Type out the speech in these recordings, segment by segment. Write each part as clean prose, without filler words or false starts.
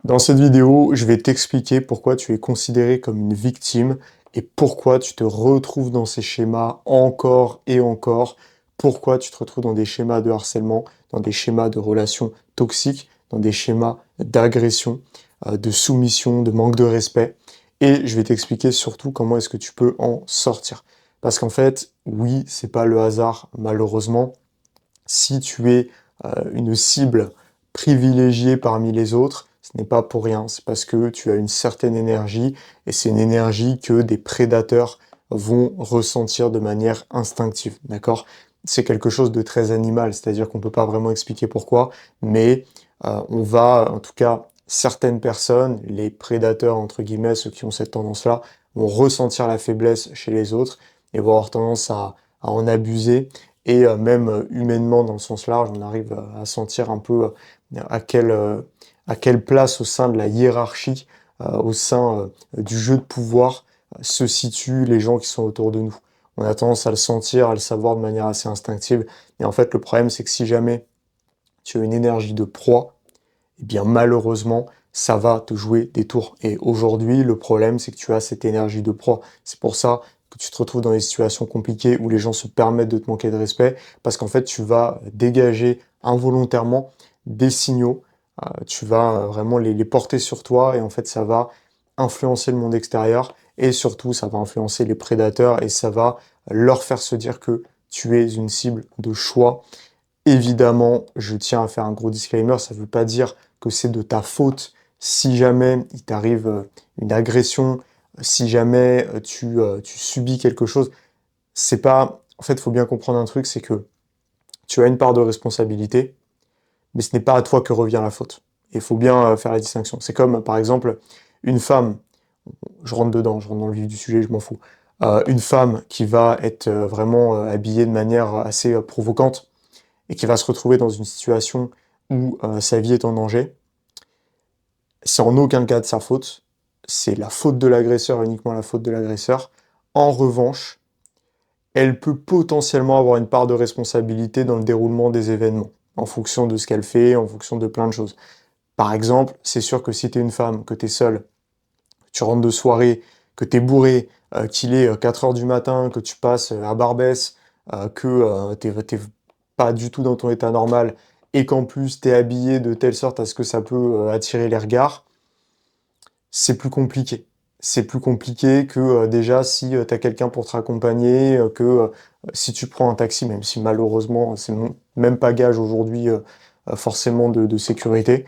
Dans cette vidéo, je vais t'expliquer pourquoi tu es considéré comme une victime et pourquoi tu te retrouves dans ces schémas encore et encore, pourquoi tu te retrouves dans des schémas de harcèlement, dans des schémas de relations toxiques, dans des schémas d'agression, de soumission, de manque de respect. Et je vais t'expliquer surtout comment est-ce que tu peux en sortir. Parce qu'en fait, oui, c'est pas le hasard, malheureusement. Si tu es une cible privilégiée parmi les autres, ce n'est pas pour rien, c'est parce que tu as une certaine énergie et c'est une énergie que des prédateurs vont ressentir de manière instinctive, d'accord? C'est quelque chose de très animal, c'est-à-dire qu'on ne peut pas vraiment expliquer pourquoi, mais on va, en tout cas, certaines personnes, les prédateurs, entre guillemets, ceux qui ont cette tendance-là, vont ressentir la faiblesse chez les autres et vont avoir tendance à en abuser et même humainement, dans le sens large, on arrive à sentir un peu à quelle place au sein de la hiérarchie, au sein du jeu de pouvoir, se situent les gens qui sont autour de nous. On a tendance à le sentir, à le savoir de manière assez instinctive. Et en fait, le problème, c'est que si jamais tu as une énergie de proie, eh bien malheureusement, ça va te jouer des tours. Et aujourd'hui, le problème, c'est que tu as cette énergie de proie. C'est pour ça que tu te retrouves dans des situations compliquées où les gens se permettent de te manquer de respect, parce qu'en fait, tu vas dégager involontairement des signaux, tu vas vraiment les porter sur toi, et en fait, ça va influencer le monde extérieur, et surtout, ça va influencer les prédateurs, et ça va leur faire se dire que tu es une cible de choix. Évidemment, je tiens à faire un gros disclaimer, ça ne veut pas dire que c'est de ta faute si jamais il t'arrive une agression, si jamais tu subis quelque chose. C'est pas. En fait, il faut bien comprendre un truc, c'est que tu as une part de responsabilité, mais ce n'est pas à toi que revient la faute. Et il faut bien faire la distinction. C'est comme, par exemple, une femme, je rentre dedans, je rentre dans le vif du sujet, je m'en fous. Une femme qui va être vraiment habillée de manière assez provocante, et qui va se retrouver dans une situation où sa vie est en danger, c'est en aucun cas de sa faute, c'est la faute de l'agresseur, uniquement la faute de l'agresseur. En revanche, elle peut potentiellement avoir une part de responsabilité dans le déroulement des événements, en fonction de ce qu'elle fait, en fonction de plein de choses. Par exemple, c'est sûr que si tu es une femme, que tu es seule, que tu rentres de soirée, que tu es bourré, qu'il est 4 heures du matin, que tu passes à Barbès, que t'es pas du tout dans ton état normal, et qu'en plus tu es habillé de telle sorte à ce que ça peut attirer les regards, c'est plus compliqué. C'est plus compliqué que déjà si tu as quelqu'un pour te raccompagner, que si tu prends un taxi, même si malheureusement c'est même pas gage aujourd'hui forcément de sécurité.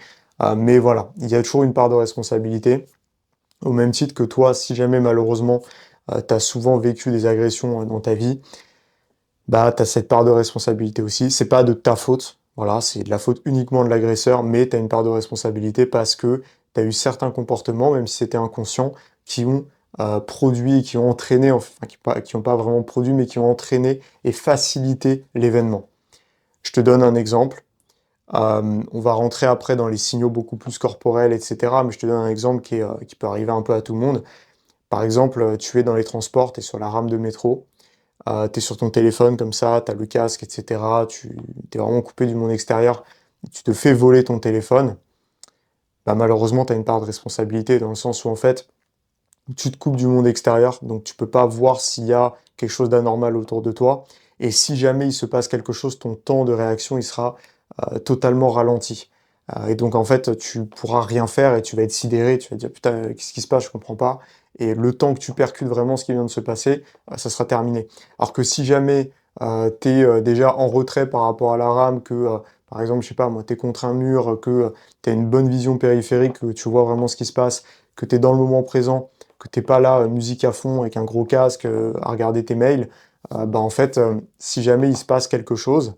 Mais voilà, il y a toujours une part de responsabilité. Au même titre que toi, si jamais malheureusement tu as souvent vécu des agressions dans ta vie, bah tu as cette part de responsabilité aussi. C'est pas de ta faute, voilà, c'est de la faute uniquement de l'agresseur, mais tu as une part de responsabilité parce que tu as eu certains comportements, même si c'était inconscient, qui ont produit et qui ont entraîné, enfin qui n'ont pas vraiment produit, mais qui ont entraîné et facilité l'événement. Je te donne un exemple. On va rentrer après dans les signaux beaucoup plus corporels, etc. Mais je te donne un exemple qui peut arriver un peu à tout le monde. Par exemple, tu es dans les transports, tu es sur la rame de métro, tu es sur ton téléphone comme ça, tu as le casque, etc. Tu es vraiment coupé du monde extérieur, tu te fais voler ton téléphone. Bah, malheureusement, tu as une part de responsabilité dans le sens où en fait, tu te coupes du monde extérieur, donc tu peux pas voir s'il y a quelque chose d'anormal autour de toi. Et si jamais il se passe quelque chose, ton temps de réaction, il sera totalement ralenti. Et donc en fait, tu pourras rien faire et tu vas être sidéré, tu vas te dire putain, qu'est-ce qui se passe, je comprends pas. Et le temps que tu percutes vraiment ce qui vient de se passer, ça sera terminé. Alors que si jamais tu es déjà en retrait par rapport à la rame, que par exemple, je sais pas, moi, tu es contre un mur, que tu as une bonne vision périphérique, que tu vois vraiment ce qui se passe, que tu es dans le moment présent, que t'es pas là, musique à fond, avec un gros casque, à regarder tes mails, bah en fait, si jamais il se passe quelque chose,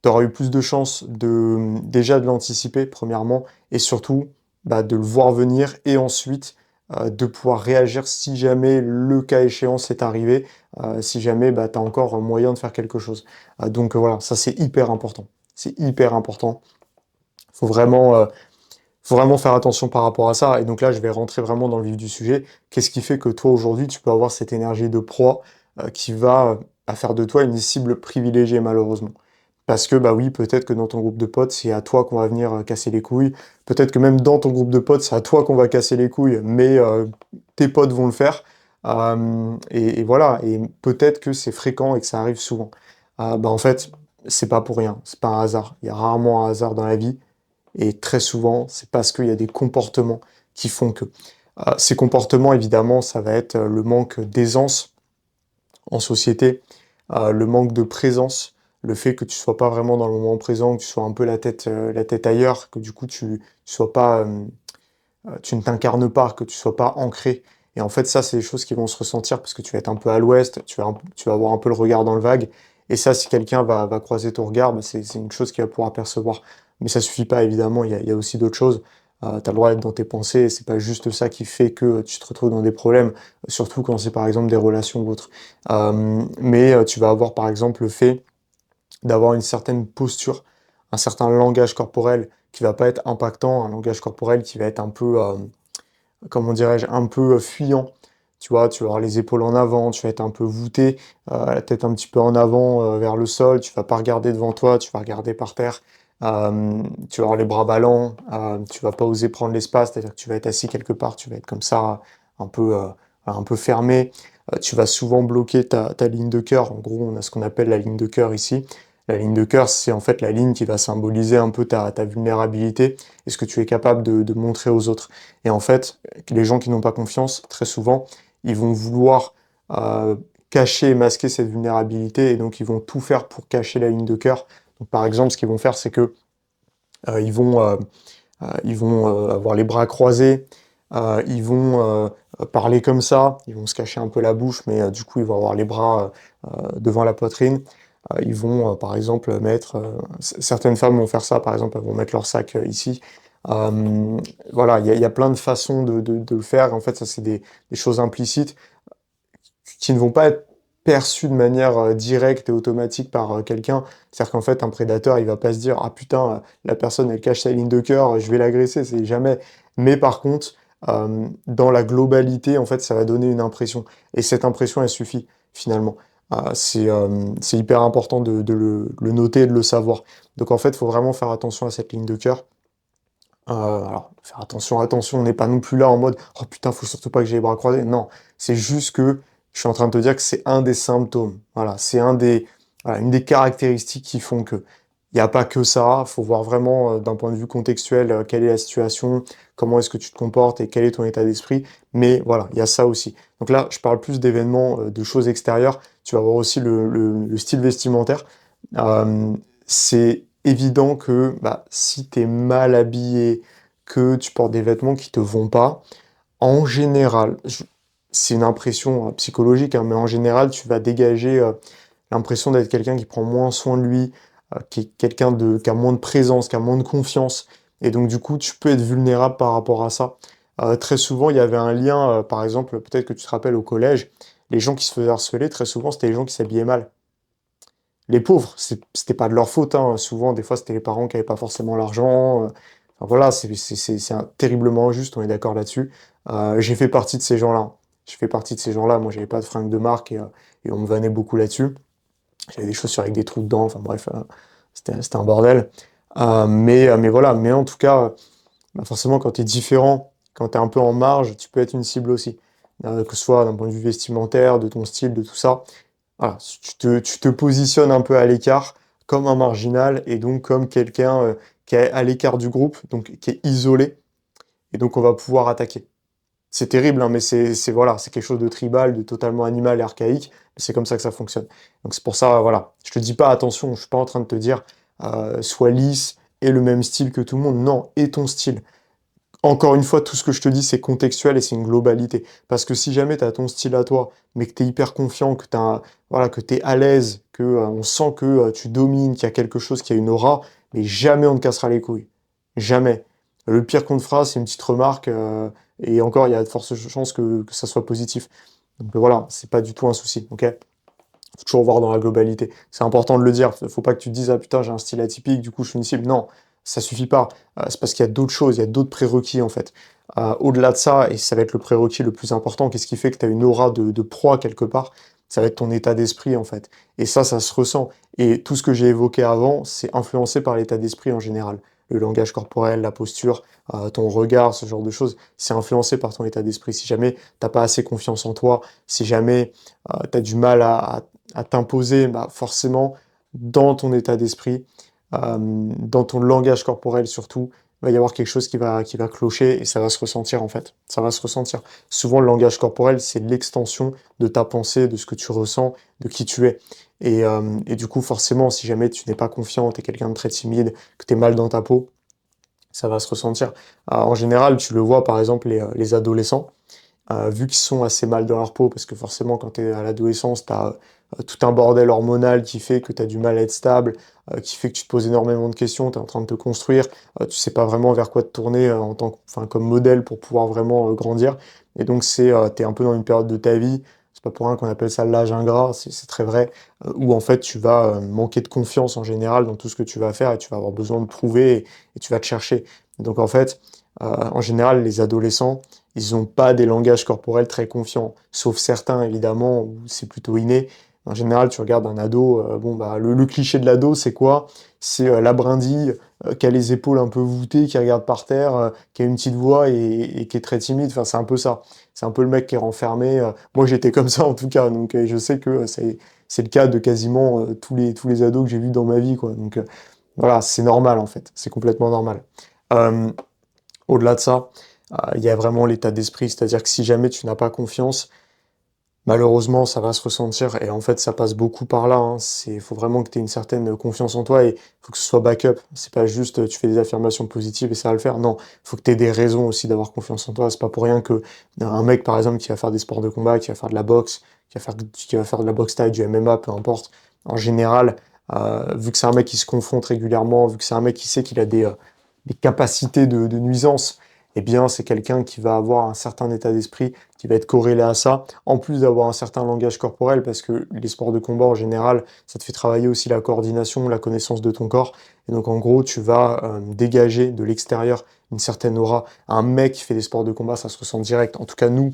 tu auras eu plus de chances de déjà de l'anticiper, premièrement, et surtout bah, de le voir venir, et ensuite de pouvoir réagir si jamais le cas échéant s'est arrivé, si jamais bah, tu as encore moyen de faire quelque chose. Donc voilà, ça c'est hyper important. C'est hyper important. Faut vraiment, faut vraiment faire attention par rapport à ça. Et donc là, je vais rentrer vraiment dans le vif du sujet. Qu'est-ce qui fait que toi, aujourd'hui, tu peux avoir cette énergie de proie qui va à faire de toi une cible privilégiée, malheureusement? Parce que, bah oui, peut-être que dans ton groupe de potes, c'est à toi qu'on va venir casser les couilles. Peut-être que même dans ton groupe de potes, c'est à toi qu'on va casser les couilles, mais tes potes vont le faire. Et voilà, et peut-être que c'est fréquent et que ça arrive souvent. Bah en fait, c'est pas pour rien, c'est pas un hasard. Il y a rarement un hasard dans la vie, et très souvent, c'est parce qu'il y a des comportements qui font que. Ces comportements, évidemment, ça va être le manque d'aisance en société, le manque de présence, le fait que tu sois pas vraiment dans le moment présent, que tu sois un peu la tête ailleurs, que du coup tu sois pas, tu ne t'incarnes pas, que tu sois pas ancré. Et en fait, ça, c'est des choses qui vont se ressentir parce que tu vas être un peu à l'ouest, tu vas avoir un peu le regard dans le vague. Et ça, si quelqu'un va croiser ton regard, bah, c'est une chose qu'il va pouvoir percevoir. Mais ça suffit pas, évidemment, il y a aussi d'autres choses. Tu as le droit d'être dans tes pensées, et c'est pas juste ça qui fait que tu te retrouves dans des problèmes, surtout quand c'est par exemple des relations ou autres. Mais tu vas avoir par exemple le fait d'avoir une certaine posture, un certain langage corporel qui va pas être impactant, un langage corporel qui va être un peu, comment dirais-je, un peu fuyant. Tu vois, tu vas avoir les épaules en avant, tu vas être un peu voûté, la tête un petit peu en avant vers le sol, tu vas pas regarder devant toi, tu vas regarder par terre. Tu vas avoir les bras ballants, tu vas pas oser prendre l'espace, c'est-à-dire que tu vas être assis quelque part, tu vas être comme ça, un peu fermé. Tu vas souvent bloquer ta ligne de cœur. En gros, on a ce qu'on appelle la ligne de cœur ici. La ligne de cœur, c'est en fait la ligne qui va symboliser un peu ta vulnérabilité et ce que tu es capable de montrer aux autres. Et en fait, les gens qui n'ont pas confiance, très souvent, ils vont vouloir euh, cacher et masquer cette vulnérabilité et donc ils vont tout faire pour cacher la ligne de cœur. Donc, par exemple, ce qu'ils vont faire, c'est que euh, ils vont, euh, ils vont avoir les bras croisés, ils vont parler comme ça, ils vont se cacher un peu la bouche, mais du coup, ils vont avoir les bras devant la poitrine. Ils vont, par exemple, mettre... certaines femmes vont faire ça, par exemple, elles vont mettre leur sac ici. Euh, voilà, il y a plein de façons de le faire. En fait, ça, c'est des choses implicites qui ne vont pas être perçues de manière directe et automatique par quelqu'un. C'est-à-dire qu'en fait, un prédateur, il va pas se dire, ah putain, la personne, elle cache sa ligne de cœur, je vais l'agresser, c'est jamais. Mais par contre, dans la globalité, en fait, ça va donner une impression. Et cette impression, elle suffit, finalement. C'est hyper important le noter et de le savoir. Donc en fait, il faut vraiment faire attention à cette ligne de cœur. Alors, faire attention, attention, on n'est pas non plus là en mode oh putain, faut surtout pas que j'ai les bras croisés. Non, c'est juste que je suis en train de te dire que c'est un des symptômes. Voilà, c'est voilà, une des caractéristiques qui font que. Il n'y a pas que ça, faut voir vraiment d'un point de vue contextuel quelle est la situation, comment est-ce que tu te comportes et quel est ton état d'esprit. Mais voilà, il y a ça aussi. Donc là, je parle plus d'événements, de choses extérieures. Tu vas voir aussi le style vestimentaire. Euh, c'est évident que bah, si tu es mal habillé, que tu portes des vêtements qui te vont pas, en général, c'est une impression psychologique, hein, mais en général, tu vas dégager l'impression d'être quelqu'un qui prend moins soin de lui, qui est quelqu'un qui a moins de présence, qui a moins de confiance. Et donc, du coup, tu peux être vulnérable par rapport à ça. Très souvent, il y avait un lien, par exemple, peut-être que tu te rappelles au collège, les gens qui se faisaient harceler, très souvent, c'était les gens qui s'habillaient mal. Les pauvres, c'était pas de leur faute, hein. Souvent, des fois, c'était les parents qui avaient pas forcément l'argent. Enfin, voilà, terriblement injuste, on est d'accord là-dessus. J'ai fait partie de ces gens-là. Je fais partie de ces gens-là. Moi, j'avais pas de fringues de marque et on me vannait beaucoup là-dessus. J'avais des chaussures avec des trous dedans. Enfin bref, c'était un bordel. Mais voilà. Mais en tout cas, bah, forcément, quand tu es différent, quand tu es un peu en marge, tu peux être une cible aussi. Que ce soit d'un point de vue vestimentaire, de ton style, de tout ça. Voilà, tu te positionnes un peu à l'écart, comme un marginal, et donc comme quelqu'un qui est à l'écart du groupe, donc qui est isolé, et donc on va pouvoir attaquer. C'est terrible, hein, mais voilà, c'est quelque chose de tribal, de totalement animal et archaïque, mais c'est comme ça que ça fonctionne. Donc c'est pour ça, voilà, je te dis pas attention, je suis pas en train de te dire sois lisse et le même style que tout le monde. Non, et ton style. Encore une fois, tout ce que je te dis, c'est contextuel et c'est une globalité. Parce que si jamais tu as ton style à toi, mais que tu es hyper confiant, voilà, que tu es à l'aise, que on sent que tu domines, qu'il y a quelque chose, qui a une aura, mais jamais on ne cassera les couilles. Jamais. Le pire qu'on te fera, c'est une petite remarque, et encore, il y a de fortes chances que ça soit positif. Donc voilà, c'est pas du tout un souci, ok? Faut toujours voir dans la globalité. C'est important de le dire. Faut pas que tu te dises, ah putain, j'ai un style atypique, du coup, je suis une cible. Non, ça suffit pas. C'est parce qu'il y a d'autres choses, il y a d'autres prérequis, en fait. Au-delà de ça, et ça va être le prérequis le plus important, qu'est-ce qui fait que tu as une aura de proie quelque part? ça va être ton état d'esprit, en fait. Et ça se ressent. Et tout ce que j'ai évoqué avant, c'est influencé par l'état d'esprit en général. Le langage corporel, la posture, ton regard, ce genre de choses, c'est influencé par ton état d'esprit. Si jamais t'as pas assez confiance en toi, si jamais tu as du mal à t'imposer, bah forcément, dans ton état d'esprit, dans ton langage corporel surtout, il va y avoir quelque chose qui va clocher et ça va se ressentir en fait. Ça va se ressentir. Souvent, le langage corporel, c'est l'extension de ta pensée, de ce que tu ressens, de qui tu es. Et du coup, forcément, si jamais tu n'es pas confiant, tu es quelqu'un de très timide, que tu es mal dans ta peau, ça va se ressentir. En général, tu le vois par exemple les adolescents vu qu'ils sont assez mal dans leur peau, parce que forcément, quand tu es à l'adolescence, tu as tout un bordel hormonal qui fait que tu as du mal à être stable, qui fait que tu te poses énormément de questions, tu es en train de te construire, tu sais pas vraiment vers quoi te tourner enfin, comme modèle pour pouvoir vraiment grandir. Et donc, tu es un peu dans une période de ta vie, c'est pas pour rien qu'on appelle ça l'âge ingrat, c'est très vrai, où en fait, tu vas manquer de confiance en général dans tout ce que tu vas faire et tu vas avoir besoin de prouver et tu vas te chercher. Donc, en fait, en général, les adolescents, ils ont pas des langages corporels très confiants, sauf certains évidemment où c'est plutôt inné. En général, tu regardes un ado, bon bah le cliché de l'ado, c'est quoi? C'est la brindille qui a les épaules un peu voûtées, qui regarde par terre, qui a une petite voix et qui est très timide. Enfin, c'est un peu ça. C'est un peu le mec qui est renfermé. Moi, j'étais comme ça en tout cas, donc je sais que c'est le cas de quasiment tous les ados que j'ai vus dans ma vie, quoi. Donc voilà, c'est normal en fait, c'est complètement normal. Euh, Au-delà de ça, il y a vraiment l'état d'esprit, c'est-à-dire que si jamais tu n'as pas confiance, malheureusement, ça va se ressentir et en fait, ça passe beaucoup par là, hein. Faut vraiment que tu aies une certaine confiance en toi et faut que ce soit backup. C'est pas juste tu fais des affirmations positives et ça va le faire. Non, faut que tu aies des raisons aussi d'avoir confiance en toi. C'est pas pour rien que un mec, par exemple, qui va faire des sports de combat, qui va faire de la boxe, qui va faire de la boxe thaï, du MMA, peu importe. En général, vu que c'est un mec qui se confronte régulièrement, vu que c'est un mec qui sait qu'il a des capacités de nuisance, eh bien, c'est quelqu'un qui va avoir un certain état d'esprit qui va être corrélé à ça, en plus d'avoir un certain langage corporel, parce que les sports de combat en général, ça te fait travailler aussi la coordination, la connaissance de ton corps. Et donc en gros, tu vas dégager de l'extérieur une certaine aura. Un mec qui fait des sports de combat, ça se ressent direct. En tout cas, nous,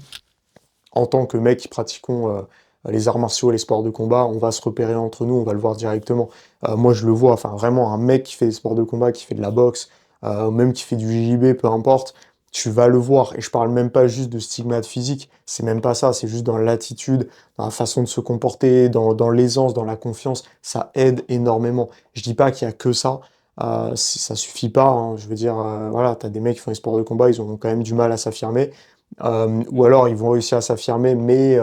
en tant que mecs qui pratiquons les arts martiaux et les sports de combat, on va se repérer entre nous, on va le voir directement. Moi, je le vois, enfin vraiment, un mec qui fait des sports de combat, qui fait de la boxe, même qui fait du JJB, peu importe, tu vas le voir. Et je parle même pas juste de stigmates physiques, c'est même pas ça, c'est juste dans l'attitude, dans la façon de se comporter, dans l'aisance, dans la confiance, ça aide énormément. Je dis pas qu'il y a que ça. Ça suffit pas, hein. Je veux dire, voilà, t'as des mecs qui font des sports de combat, ils ont quand même du mal à s'affirmer. Ou alors ils vont réussir à s'affirmer, mais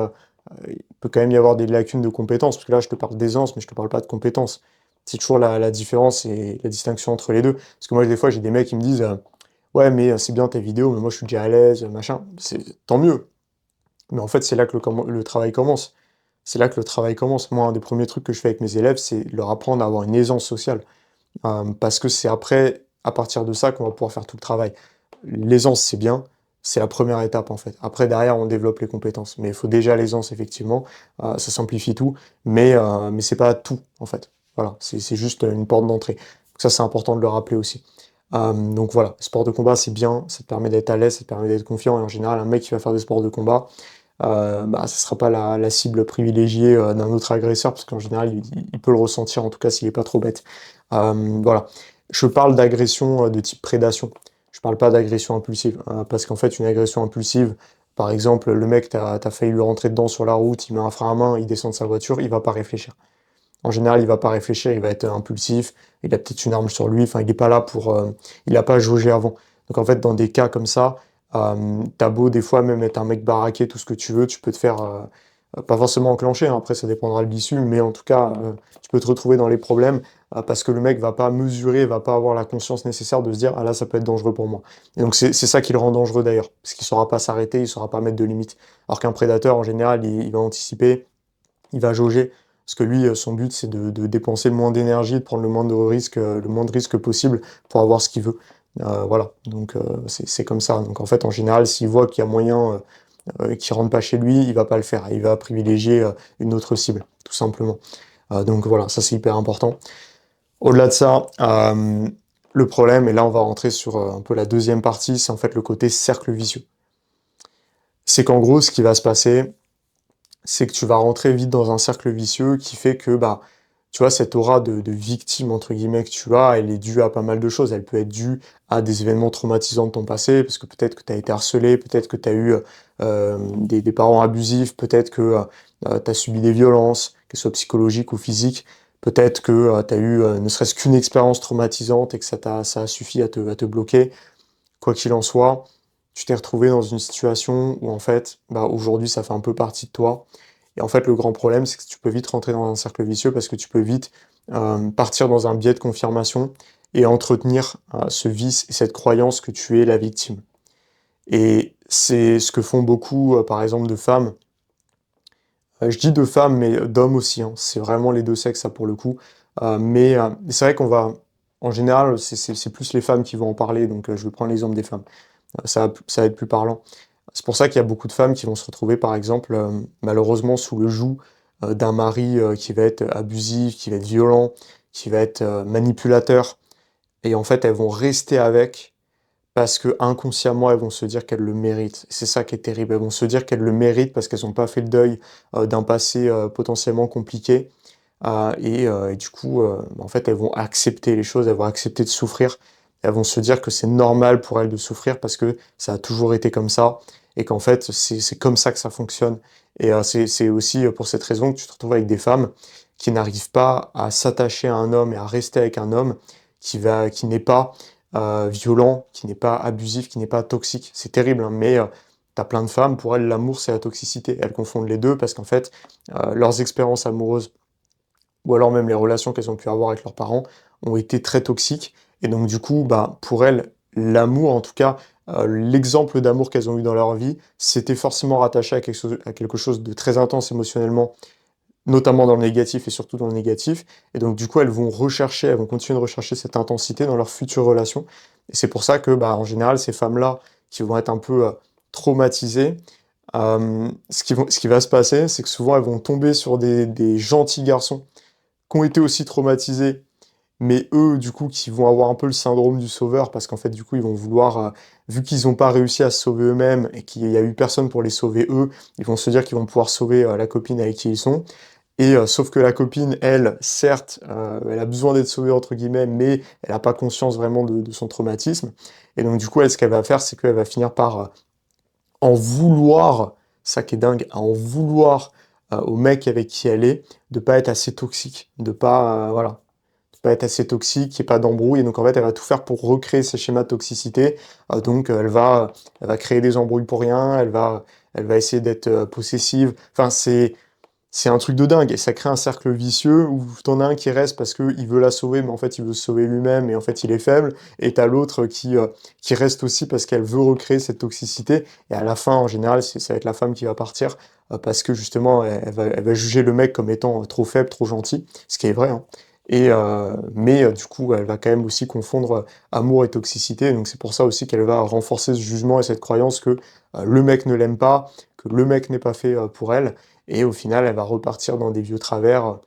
il peut quand même y avoir des lacunes de compétences, parce que là je te parle d'aisance, mais je te parle pas de compétences. C'est toujours la différence et la distinction entre les deux. Parce que moi des fois j'ai des mecs qui me disent ouais mais c'est bien tes vidéos, mais moi je suis déjà à l'aise, machin. C'est tant mieux. Mais en fait c'est là que le travail commence. C'est là que le travail commence. Moi un des premiers trucs que je fais avec mes élèves, c'est leur apprendre à avoir une aisance sociale. Parce que c'est après, à partir de ça, qu'on va pouvoir faire tout le travail. L'aisance, c'est bien, c'est la première étape en fait. Après, derrière, on développe les compétences. Mais il faut déjà l'aisance, effectivement, ça simplifie tout, mais c'est pas tout en fait. Voilà, c'est juste une porte d'entrée. Donc ça, c'est important de le rappeler aussi. Donc voilà, sport de combat, c'est bien, ça te permet d'être à l'aise, ça te permet d'être confiant, et en général, un mec qui va faire des sports de combat, bah, ce sera pas la cible privilégiée d'un autre agresseur, parce qu'en général, il peut le ressentir, en tout cas s'il est pas trop bête. Voilà. Je parle d'agression de type prédation. Je parle pas d'agression impulsive, parce qu'en fait, une agression impulsive, par exemple, le mec, t'as failli lui rentrer dedans sur la route, il met un frein à main, il descend de sa voiture, il va pas réfléchir. En général, il va pas réfléchir, il va être impulsif, il a peut-être une arme sur lui, enfin, il est pas là il a pas jaugé avant. Donc en fait, dans des cas comme ça, t'as beau des fois même être un mec baraqué, tout ce que tu veux, tu peux te faire, pas forcément enclencher, hein, après ça dépendra de l'issue, mais en tout cas, tu peux te retrouver dans les problèmes, parce que le mec va pas mesurer, va pas avoir la conscience nécessaire de se dire, ah là, ça peut être dangereux pour moi. Et donc c'est ça qui le rend dangereux d'ailleurs, parce qu'il saura pas s'arrêter, il saura pas mettre de limites. Alors qu'un prédateur, en général, il va anticiper, il va jauger, parce que lui, son but, c'est de dépenser le moins d'énergie, de prendre le moins de risques possible pour avoir ce qu'il veut. Voilà, donc c'est comme ça. Donc en fait, en général, s'il voit qu'il y a moyen qu'il rentre pas chez lui, il va pas le faire. Il va privilégier une autre cible, tout simplement. Donc voilà, ça c'est hyper important. Au-delà de ça, le problème, et là on va rentrer sur un peu la deuxième partie, c'est en fait le côté cercle vicieux. C'est qu'en gros, ce qui va se passer, c'est que tu vas rentrer vite dans un cercle vicieux qui fait que, bah, tu vois, cette aura de «victime» entre guillemets que tu as, elle est due à pas mal de choses. Elle peut être due à des événements traumatisants de ton passé, parce que peut-être que tu as été harcelé, peut-être que tu as eu, des parents abusifs, peut-être que, tu as subi des violences, qu'elles soient psychologiques ou physiques. Peut-être que, tu as eu, ne serait-ce qu'une expérience traumatisante et que ça a suffi à te bloquer. Quoi qu'il en soit, tu t'es retrouvé dans une situation où en fait, bah, aujourd'hui, ça fait un peu partie de toi. Et en fait, le grand problème, c'est que tu peux vite rentrer dans un cercle vicieux parce que tu peux vite partir dans un biais de confirmation et entretenir ce vice et cette croyance que tu es la victime. Et c'est ce que font beaucoup, par exemple, de femmes. Je dis de femmes, mais d'hommes aussi, hein. C'est vraiment les deux sexes, ça, pour le coup. Mais c'est vrai qu'on va, en général, c'est plus les femmes qui vont en parler, donc je vais prendre l'exemple des femmes. Ça va être plus parlant. C'est pour ça qu'il y a beaucoup de femmes qui vont se retrouver, par exemple, malheureusement sous le joug, d'un mari, qui va être abusif, qui va être violent, qui va être, manipulateur et en fait, elles vont rester avec parce que inconsciemment, elles vont se dire qu'elles le méritent. C'est ça qui est terrible. Elles vont se dire qu'elles le méritent parce qu'elles ont pas fait le deuil, d'un passé, potentiellement compliqué, et du coup, en fait, elles vont accepter les choses, elles vont accepter de souffrir. Elles vont se dire que c'est normal pour elles de souffrir parce que ça a toujours été comme ça et qu'en fait, c'est comme ça que ça fonctionne. Et c'est aussi pour cette raison que tu te retrouves avec des femmes qui n'arrivent pas à s'attacher à un homme et à rester avec un homme qui n'est pas violent, qui n'est pas abusif, qui n'est pas toxique. C'est terrible, hein, mais tu plein de femmes, pour elles, l'amour, c'est la toxicité. Elles confondent les deux parce qu'en fait, leurs expériences amoureuses ou alors même les relations qu'elles ont pu avoir avec leurs parents ont été très toxiques. Et donc du coup, bah, pour elles, l'amour, en tout cas, l'exemple d'amour qu'elles ont eu dans leur vie, c'était forcément rattaché à quelque chose de très intense émotionnellement, notamment dans le négatif et surtout dans le négatif. Et donc du coup, elles vont continuer de rechercher cette intensité dans leurs futures relations. Et c'est pour ça que, bah, en général, ces femmes-là, qui vont être un peu traumatisées, ce qui va se passer, c'est que souvent, elles vont tomber sur des gentils garçons qui ont été aussi traumatisés, mais eux, du coup, qui vont avoir un peu le syndrome du sauveur, parce qu'en fait, du coup, ils vont vouloir, vu qu'ils n'ont pas réussi à se sauver eux-mêmes et qu'il y a eu personne pour les sauver eux, ils vont se dire qu'ils vont pouvoir sauver la copine avec qui ils sont. Et sauf que la copine, elle, certes, elle a besoin d'être sauvée, entre guillemets, mais elle n'a pas conscience vraiment de son traumatisme. Et donc, du coup, elle, ce qu'elle va faire, c'est qu'elle va finir par en vouloir, ça qui est dingue, à en vouloir au mec avec qui elle est, de pas être assez toxique, de pas, voilà, de pas être assez toxique, qu'il n'y ait pas d'embrouille, et donc en fait elle va tout faire pour recréer ces schémas de toxicité. Donc elle va créer des embrouilles pour rien, elle va essayer d'être possessive, enfin c'est un truc de dingue, et ça crée un cercle vicieux où t'en as un qui reste parce qu'il veut la sauver, mais en fait il veut se sauver lui-même, et en fait il est faible, et t'as l'autre qui reste aussi parce qu'elle veut recréer cette toxicité, et à la fin, en général, ça va être la femme qui va partir, parce que justement, elle va juger le mec comme étant trop faible, trop gentil, ce qui est vrai, hein. Mais du coup, elle va quand même aussi confondre amour et toxicité, donc c'est pour ça aussi qu'elle va renforcer ce jugement et cette croyance que le mec ne l'aime pas, que le mec n'est pas fait pour elle, et au final, elle va repartir dans des vieux travers.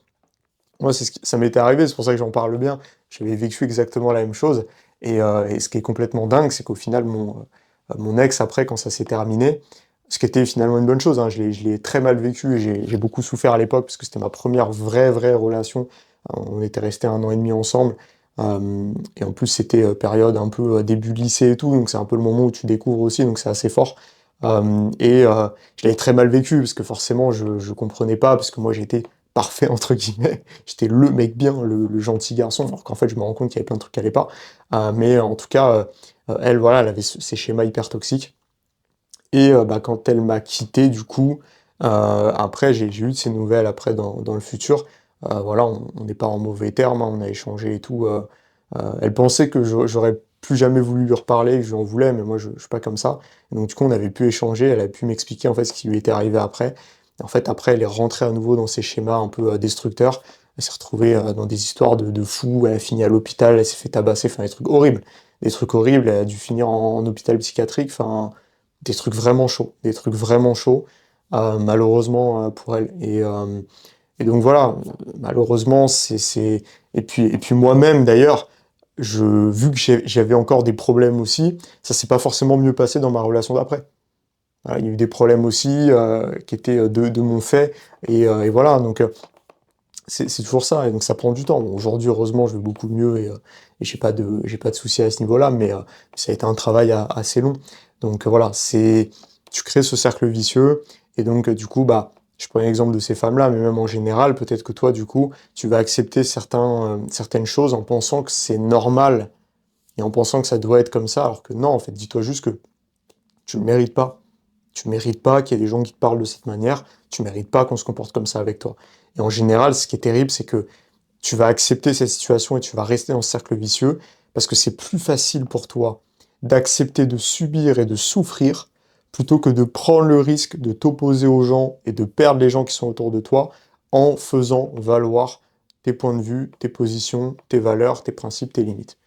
Moi, ça m'était arrivé, c'est pour ça que j'en parle bien. J'avais vécu exactement la même chose. Et ce qui est complètement dingue, c'est qu'au final, mon ex, après, quand ça s'est terminé, ce qui était finalement une bonne chose, hein, je l'ai très mal vécu et j'ai beaucoup souffert à l'époque parce que c'était ma première vraie relation. On était restés 1 an et demi ensemble. Et en plus, c'était période un peu début de lycée et tout, donc c'est un peu le moment où tu découvres aussi, donc c'est assez fort. Je l'avais très mal vécu parce que forcément je comprenais pas parce que moi j'étais parfait entre guillemets, j'étais le mec bien, le gentil garçon, alors qu'en fait je me rends compte qu'il y avait plein de trucs qui allaient pas. Mais en tout cas, elle voilà, elle avait ces schémas hyper toxiques. Et bah, quand elle m'a quitté du coup, après j'ai eu de ses nouvelles après dans le futur. Voilà, on n'est pas en mauvais termes, hein, on a échangé et tout. Elle pensait que j'aurais plus jamais voulu lui reparler, que je lui en voulais, mais moi je suis pas comme ça. Et donc du coup on avait pu échanger, elle a pu m'expliquer en fait ce qui lui était arrivé après. Et en fait après elle est rentrée à nouveau dans ses schémas un peu destructeurs. Elle s'est retrouvée dans des histoires de fous, elle a fini à l'hôpital, elle s'est fait tabasser, enfin des trucs horribles. Des trucs horribles, elle a dû finir en hôpital psychiatrique, enfin des trucs vraiment chauds, des trucs vraiment chauds, malheureusement pour elle. Et donc voilà, malheureusement, et puis moi-même d'ailleurs, vu que j'avais encore des problèmes aussi, ça s'est pas forcément mieux passé dans ma relation d'après. Voilà, il y a eu des problèmes aussi qui étaient de mon fait. Et voilà, donc c'est toujours ça. Et donc ça prend du temps. Bon, aujourd'hui, heureusement, je vais beaucoup mieux et j'ai pas de soucis à ce niveau-là, mais ça a été un travail assez long. Donc voilà, tu crées ce cercle vicieux. Et donc, du coup, bah, je prends l'exemple de ces femmes-là, mais même en général, peut-être que toi, du coup, tu vas accepter certaines choses en pensant que c'est normal et en pensant que ça doit être comme ça, alors que non, en fait, dis-toi juste que tu le mérites pas. Tu mérites pas qu'il y ait des gens qui te parlent de cette manière, tu mérites pas qu'on se comporte comme ça avec toi. Et en général, ce qui est terrible, c'est que tu vas accepter cette situation et tu vas rester dans ce cercle vicieux parce que c'est plus facile pour toi d'accepter de subir et de souffrir plutôt que de prendre le risque de t'opposer aux gens et de perdre les gens qui sont autour de toi en faisant valoir tes points de vue, tes positions, tes valeurs, tes principes, tes limites.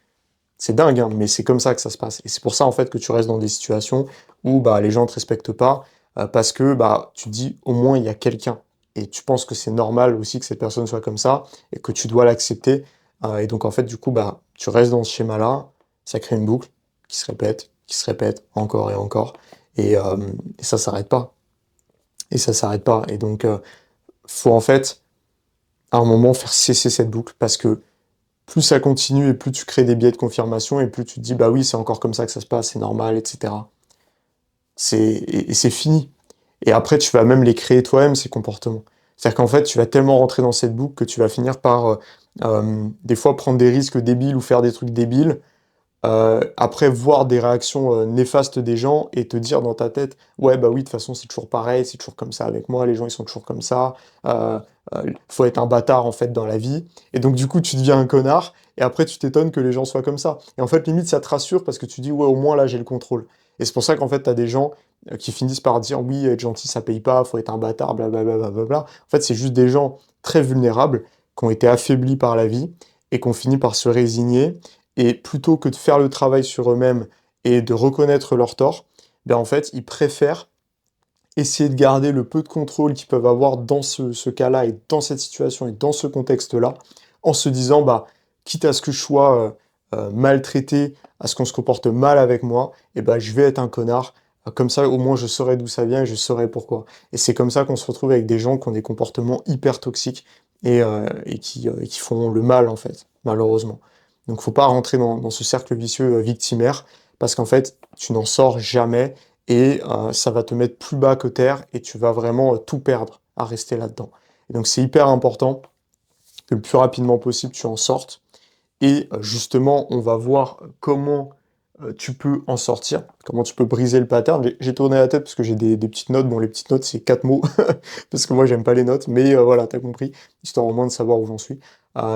C'est dingue, hein, mais c'est comme ça que ça se passe. Et c'est pour ça, en fait, que tu restes dans des situations où bah, les gens ne te respectent pas, parce que bah, tu te dis, au moins, il y a quelqu'un. Et tu penses que c'est normal aussi que cette personne soit comme ça, et que tu dois l'accepter. Et donc, en fait, du coup, bah, tu restes dans ce schéma-là, ça crée une boucle qui se répète encore et encore. Et ça s'arrête pas. Et ça s'arrête pas. Et donc, faut en fait, à un moment, faire cesser cette boucle, parce que plus ça continue et plus tu crées des biais de confirmation et plus tu te dis bah oui c'est encore comme ça que ça se passe, c'est normal, etc. Et c'est fini. Et après tu vas même les créer toi-même ces comportements. C'est-à-dire qu'en fait tu vas tellement rentrer dans cette boucle que tu vas finir par des fois prendre des risques débiles ou faire des trucs débiles, après voir des réactions néfastes des gens et te dire dans ta tête, ouais bah oui de toute façon c'est toujours pareil, c'est toujours comme ça avec moi, les gens ils sont toujours comme ça, euh, faut être un bâtard en fait dans la vie, et donc du coup tu deviens un connard, et après tu t'étonnes que les gens soient comme ça. Et en fait limite ça te rassure parce que tu dis ouais au moins là j'ai le contrôle. Et c'est pour ça qu'en fait t'as des gens qui finissent par dire oui être gentil ça paye pas, faut être un bâtard, blablabla. Blablabla. En fait c'est juste des gens très vulnérables qui ont été affaiblis par la vie et qui ont fini par se résigner, et plutôt que de faire le travail sur eux-mêmes et de reconnaître leurs torts, ben en fait, ils préfèrent essayer de garder le peu de contrôle qu'ils peuvent avoir dans ce cas-là et dans cette situation et dans ce contexte-là, en se disant, bah, quitte à ce que je sois maltraité, à ce qu'on se comporte mal avec moi, et ben je vais être un connard. Comme ça, au moins, je saurai d'où ça vient et je saurai pourquoi. Et c'est comme ça qu'on se retrouve avec des gens qui ont des comportements hyper toxiques et qui font le mal, en fait, malheureusement. Donc, faut pas rentrer dans ce cercle vicieux victimaire, parce qu'en fait, tu n'en sors jamais et ça va te mettre plus bas que terre et tu vas vraiment tout perdre à rester là-dedans. Et donc, c'est hyper important que le plus rapidement possible tu en sortes. Et justement, on va voir comment tu peux en sortir, comment tu peux briser le pattern. J'ai tourné la tête parce que j'ai des petites notes. Bon, les petites notes, c'est 4 mots, parce que moi, j'aime pas les notes, mais voilà, t'as compris, histoire au moins de savoir où j'en suis.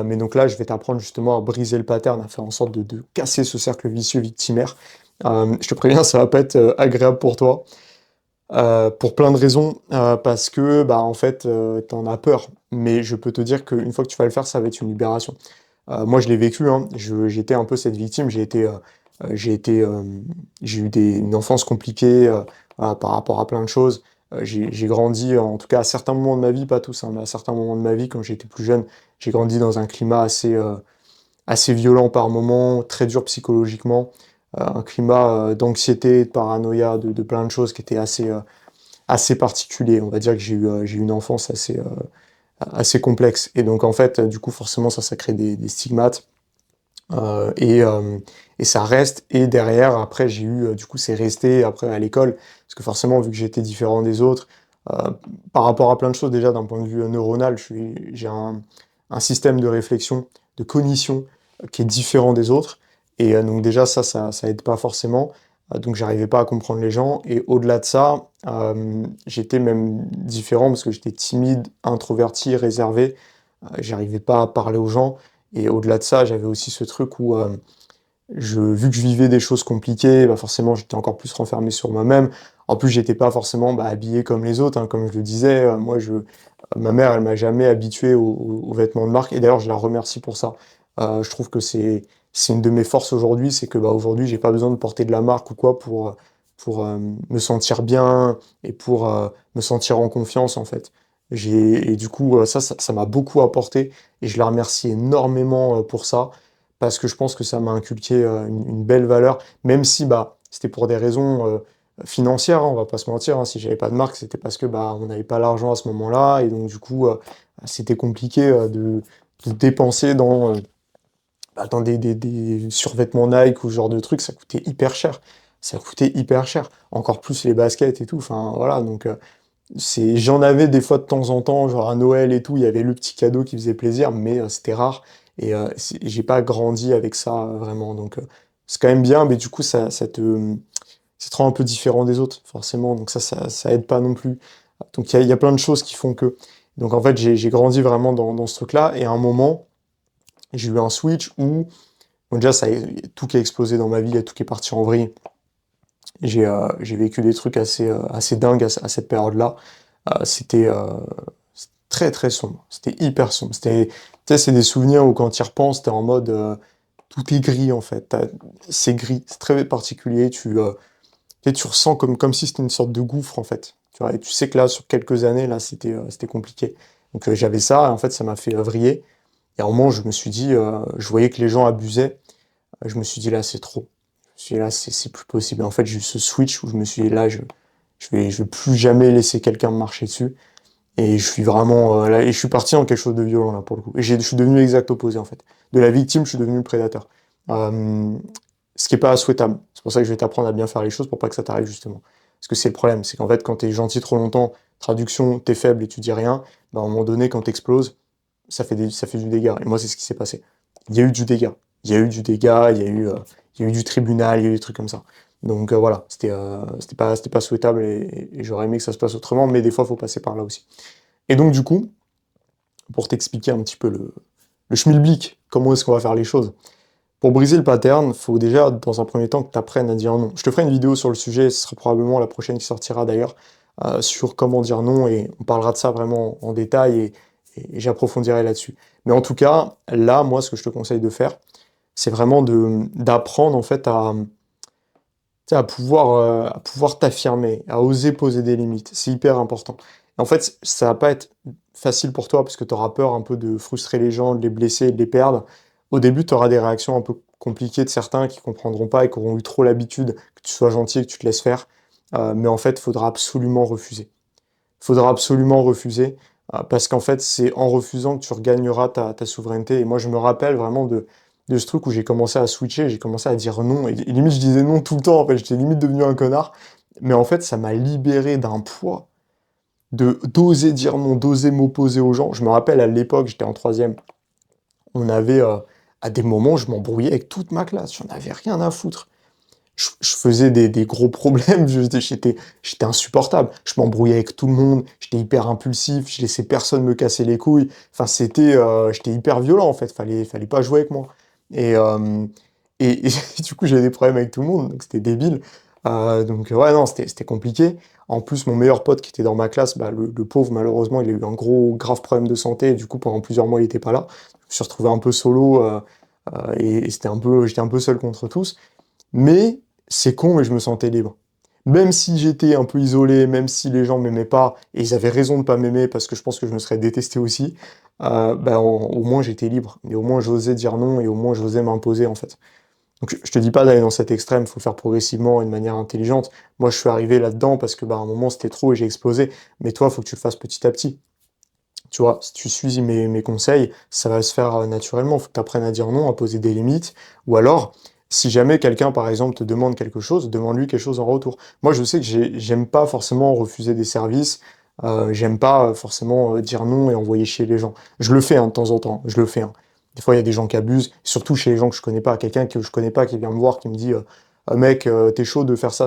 Mais donc là, je vais t'apprendre justement à briser le pattern, à faire en sorte de casser ce cercle vicieux victimaire. Je te préviens, ça va pas être agréable pour toi, pour plein de raisons, parce que, bah, en fait, t'en as peur. Mais je peux te dire qu'une fois que tu vas le faire, ça va être une libération. Moi, je l'ai vécu, hein. J'étais un peu cette victime. J'ai été, j'ai eu une enfance compliquée voilà, par rapport à plein de choses. J'ai grandi, en tout cas à certains moments de ma vie, pas tous, hein, mais à certains moments de ma vie, quand j'étais plus jeune, j'ai grandi dans un climat assez violent par moments, très dur psychologiquement, un climat d'anxiété, de paranoïa, de plein de choses qui étaient assez particulier. On va dire que j'ai eu une enfance assez complexe. Et donc, en fait, du coup, forcément, ça crée des stigmates. euh, et, euh, et ça reste. Et derrière, après, j'ai eu, du coup, c'est resté après à l'école. Parce que forcément, vu que j'étais différent des autres, euh, par rapport à plein de choses, déjà d'un point de vue neuronal, j'ai un système de réflexion, de cognition qui est différent des autres. Et donc, déjà, ça aide pas forcément. Donc, j'arrivais pas à comprendre les gens. Et au-delà de ça, j'étais même différent parce que j'étais timide, introverti, réservé. J'arrivais pas à parler aux gens. Et au-delà de ça, j'avais aussi ce truc où, vu que je vivais des choses compliquées, bah forcément, j'étais encore plus renfermé sur moi-même. En plus, j'étais pas forcément bah, habillé comme les autres, hein, comme je le disais. Ma mère, elle m'a jamais habitué aux vêtements de marque. Et d'ailleurs, je la remercie pour ça. Je trouve que c'est une de mes forces aujourd'hui, c'est que bah, aujourd'hui, j'ai pas besoin de porter de la marque ou quoi pour me sentir bien et pour me sentir en confiance, en fait. Et du coup, ça m'a beaucoup apporté et je la remercie énormément pour ça parce que je pense que ça m'a inculqué une belle valeur, même si bah, c'était pour des raisons financière, hein, on va pas se mentir, hein. Si j'avais pas de marque, c'était parce que bah, on n'avait pas l'argent à ce moment-là, et donc du coup, c'était compliqué de dépenser dans des survêtements Nike ou ce genre de trucs, ça coûtait hyper cher. Ça coûtait hyper cher. Encore plus les baskets et tout. Enfin, voilà. Donc, j'en avais des fois de temps en temps, genre à Noël et tout, il y avait le petit cadeau qui faisait plaisir, mais c'était rare. Et j'ai pas grandi avec ça vraiment. Donc, c'est quand même bien, mais du coup, ça te rend un peu différent des autres, forcément. Donc, ça aide pas non plus. Donc, il y a plein de choses qui font que. Donc, en fait, j'ai grandi vraiment dans ce truc-là. Et à un moment, j'ai eu un switch où bon, déjà, tout qui a explosé dans ma vie, tout qui est parti en vrille. J'ai vécu des trucs assez dingues à cette période-là. C'était très très sombre. C'était hyper sombre. Tu sais, c'est des souvenirs où quand tu y repenses, t'es en mode tout est gris en fait. C'est gris, c'est très particulier. Tu sais, tu ressens comme si c'était une sorte de gouffre en fait. Tu vois, et tu sais que là, sur quelques années, là, c'était compliqué. Donc j'avais ça, et en fait, ça m'a fait vriller. Et à un moment, je me suis dit, je voyais que les gens abusaient. Je me suis dit là c'est trop. Je me suis dit là c'est plus possible. En fait j'ai eu ce switch où je me suis dit là je vais plus jamais laisser quelqu'un me marcher dessus. Et je suis vraiment là et je suis parti en quelque chose de violent là pour le coup. Et je suis devenu l'exact opposé en fait. De la victime je suis devenu le prédateur. Euh, Ce qui est pas souhaitable. C'est pour ça que je vais t'apprendre à bien faire les choses pour pas que ça t'arrive justement. Parce que c'est le problème, c'est qu'en fait quand t'es gentil trop longtemps, traduction t'es faible et tu dis rien, bah, à un moment donné quand t'exploses, ça fait du dégât. Et moi, c'est ce qui s'est passé. Il y a eu du dégât. Il y a eu du dégât, il y a eu du tribunal, il y a eu des trucs comme ça. Donc voilà, c'était pas souhaitable et j'aurais aimé que ça se passe autrement, mais des fois, il faut passer par là aussi. Et donc, du coup, pour t'expliquer un petit peu le schmilblick, comment est-ce qu'on va faire les choses. Pour briser le pattern, il faut déjà, dans un premier temps, que tu apprennes à dire non. Je te ferai une vidéo sur le sujet, ce sera probablement la prochaine qui sortira d'ailleurs, sur comment dire non, et on parlera de ça vraiment en détail, et j'approfondirai là-dessus. Mais en tout cas, là, moi, ce que je te conseille de faire, c'est vraiment d'apprendre en fait tu sais, à pouvoir t'affirmer, à oser poser des limites. C'est hyper important. Et en fait, ça va pas être facile pour toi parce que tu auras peur un peu de frustrer les gens, de les blesser, de les perdre. Au début, tu auras des réactions un peu compliquées de certains qui comprendront pas et qui auront eu trop l'habitude que tu sois gentil et que tu te laisses faire. Mais en fait, il faudra absolument refuser. Il faudra absolument refuser parce qu'en fait, c'est en refusant que tu regagneras ta souveraineté. Et moi, je me rappelle vraiment de ce truc où j'ai commencé à switcher, j'ai commencé à dire non. Et limite, je disais non tout le temps. En fait, j'étais limite devenu un connard. Mais en fait, ça m'a libéré d'un poids d'oser dire non, d'oser m'opposer aux gens. Je me rappelle à l'époque, j'étais en troisième, on avait à des moments, je m'embrouillais avec toute ma classe. J'en avais rien à foutre. Je faisais des gros problèmes, j'étais insupportable. Je m'embrouillais avec tout le monde, j'étais hyper impulsif, je laissais personne me casser les couilles. Enfin, j'étais hyper violent en fait, fallait pas jouer avec moi. Et, euh, et du coup, j'avais des problèmes avec tout le monde, donc c'était débile. Donc ouais, non, c'était compliqué. En plus, mon meilleur pote qui était dans ma classe, bah, le pauvre, malheureusement, il a eu un grave problème de santé, et du coup, pendant plusieurs mois, il était pas là. Je me suis retrouvé un peu solo, et j'étais un peu seul contre tous. Mais c'est con, mais je me sentais libre. Même si j'étais un peu isolé, même si les gens m'aimaient pas, et ils avaient raison de pas m'aimer parce que je pense que je me serais détesté aussi, bah, au moins j'étais libre. Et au moins j'osais dire non et au moins j'osais m'imposer en fait. Donc je te dis pas d'aller dans cet extrême, faut le faire progressivement et de manière intelligente. Moi je suis arrivé là-dedans parce que bah, à un moment c'était trop et j'ai explosé. Mais toi, faut que tu le fasses petit à petit. Tu vois, si tu suis mes conseils, ça va se faire naturellement. Faut que tu apprennes à dire non, à poser des limites. Ou alors, si jamais quelqu'un, par exemple, te demande quelque chose, demande-lui quelque chose en retour. Moi, je sais que j'aime pas forcément refuser des services. J'aime pas forcément dire non et envoyer chier les gens. Je le fais hein, de temps en temps, je le fais. Hein. Des fois, il y a des gens qui abusent, surtout chez les gens que je connais pas. Quelqu'un que je connais pas qui vient me voir, qui me dit mec, t'es chaud de faire ça,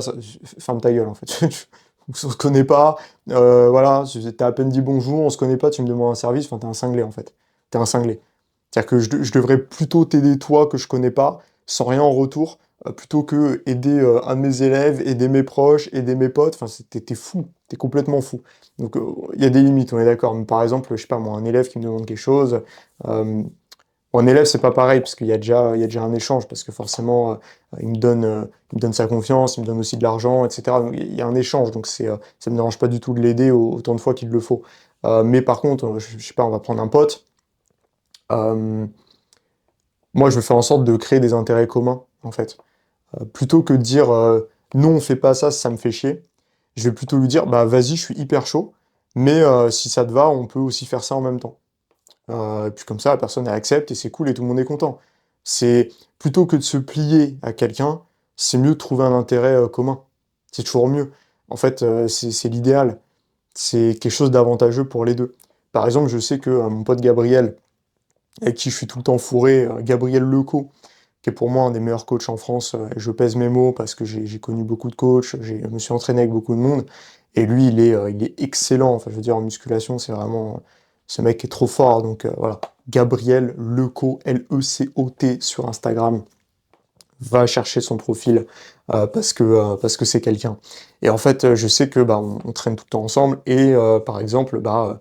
ferme ta gueule en fait. On se connaît pas, voilà, t'as à peine dit bonjour, on se connaît pas, tu me demandes un service, enfin t'es un cinglé en fait. T'es un cinglé. C'est-à-dire que je devrais plutôt t'aider toi que je connais pas, sans rien en retour, plutôt que aider un de mes élèves, aider mes proches, aider mes potes, enfin t'es fou, t'es complètement fou. Donc il y a des limites, on est d'accord. Mais par exemple, je sais pas moi, un élève qui me demande quelque chose, euh, en élève, c'est pas pareil, parce qu'il y a déjà un échange, parce que forcément, il me donne sa confiance, il me donne aussi de l'argent, etc. Donc, il y a un échange, donc ça me dérange pas du tout de l'aider autant de fois qu'il le faut. Mais par contre, je sais pas, on va prendre un pote. euh, Moi, je veux faire en sorte de créer des intérêts communs, en fait. Plutôt que de dire, Non, fais pas ça me fait chier. Je vais plutôt lui dire, bah vas-y, je suis hyper chaud, mais si ça te va, on peut aussi faire ça en même temps. Et puis comme ça, la personne elle accepte et c'est cool et tout le monde est content. C'est plutôt que de se plier à quelqu'un, c'est mieux de trouver un intérêt commun. C'est toujours mieux. En fait, c'est l'idéal. C'est quelque chose d'avantageux pour les deux. Par exemple, je sais que mon pote Gabriel, avec qui je suis tout le temps fourré, Gabriel Lecaux, qui est pour moi un des meilleurs coachs en France, et je pèse mes mots parce que j'ai connu beaucoup de coachs, je me suis entraîné avec beaucoup de monde, et lui, il est excellent. Enfin, je veux dire, en musculation, c'est vraiment... Ce mec est trop fort, donc voilà. Gabriel Lecaux, L-E-C-O-T sur Instagram. Va chercher son profil parce que c'est quelqu'un. Et en fait, je sais que bah, on traîne tout le temps ensemble et par exemple, bah,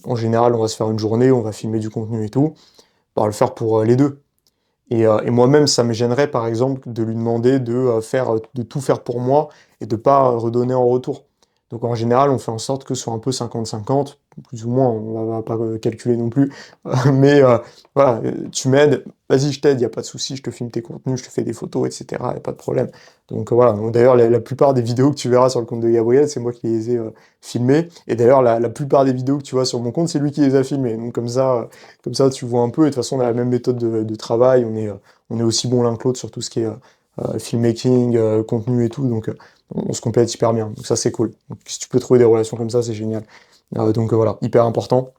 en général, on va se faire une journée, on va filmer du contenu et tout, on va le faire pour les deux. Et moi-même, ça me gênerait par exemple de lui demander de tout faire pour moi et de pas redonner en retour. Donc en général, on fait en sorte que ce soit un peu 50-50, plus ou moins, on va pas calculer non plus, mais voilà, tu m'aides, vas-y, je t'aide, il n'y a pas de souci, je te filme tes contenus, je te fais des photos, etc., il n'y a pas de problème. Donc voilà, donc, d'ailleurs, la plupart des vidéos que tu verras sur le compte de Gabriel, c'est moi qui les ai filmées, et d'ailleurs, la plupart des vidéos que tu vois sur mon compte, c'est lui qui les a filmées. Donc comme ça, tu vois un peu, et de toute façon, on a la même méthode de travail, on est aussi bon l'un que l'autre sur tout ce qui est filmmaking, contenu et tout, donc on se complète hyper bien. Donc ça, c'est cool. Donc, si tu peux trouver des relations comme ça, c'est génial. Donc voilà, hyper important.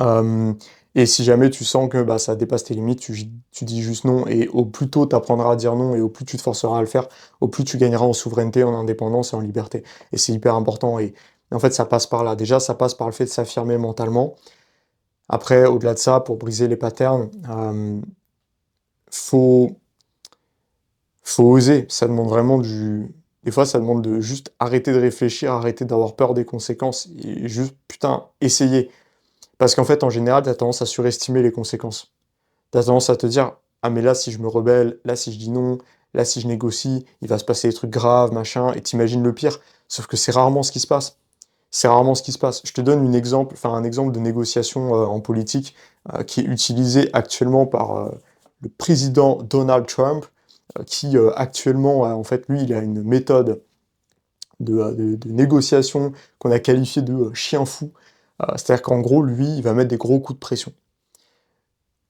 Euh, et si jamais tu sens que bah, ça dépasse tes limites, tu dis juste non, et au plus tôt tu apprendras à dire non, et au plus tu te forceras à le faire, au plus tu gagneras en souveraineté, en indépendance et en liberté. Et c'est hyper important. Et en fait, ça passe par là. Déjà, ça passe par le fait de s'affirmer mentalement. Après, au-delà de ça, pour briser les patterns, faut, faut oser. Ça demande vraiment du... Des fois, ça demande de juste arrêter de réfléchir, arrêter d'avoir peur des conséquences, et juste, putain, essayer. Parce qu'en fait, en général, tu as tendance à surestimer les conséquences. Tu as tendance à te dire, ah mais là, si je me rebelle, là, si je dis non, là, si je négocie, il va se passer des trucs graves, machin, et t'imagines le pire. Sauf que c'est rarement ce qui se passe. C'est rarement ce qui se passe. Je te donne un exemple de négociation en politique qui est utilisé actuellement par le président Donald Trump, qui actuellement, en fait, lui, il a une méthode de négociation qu'on a qualifiée de chien fou. C'est-à-dire qu'en gros, lui, il va mettre des gros coups de pression.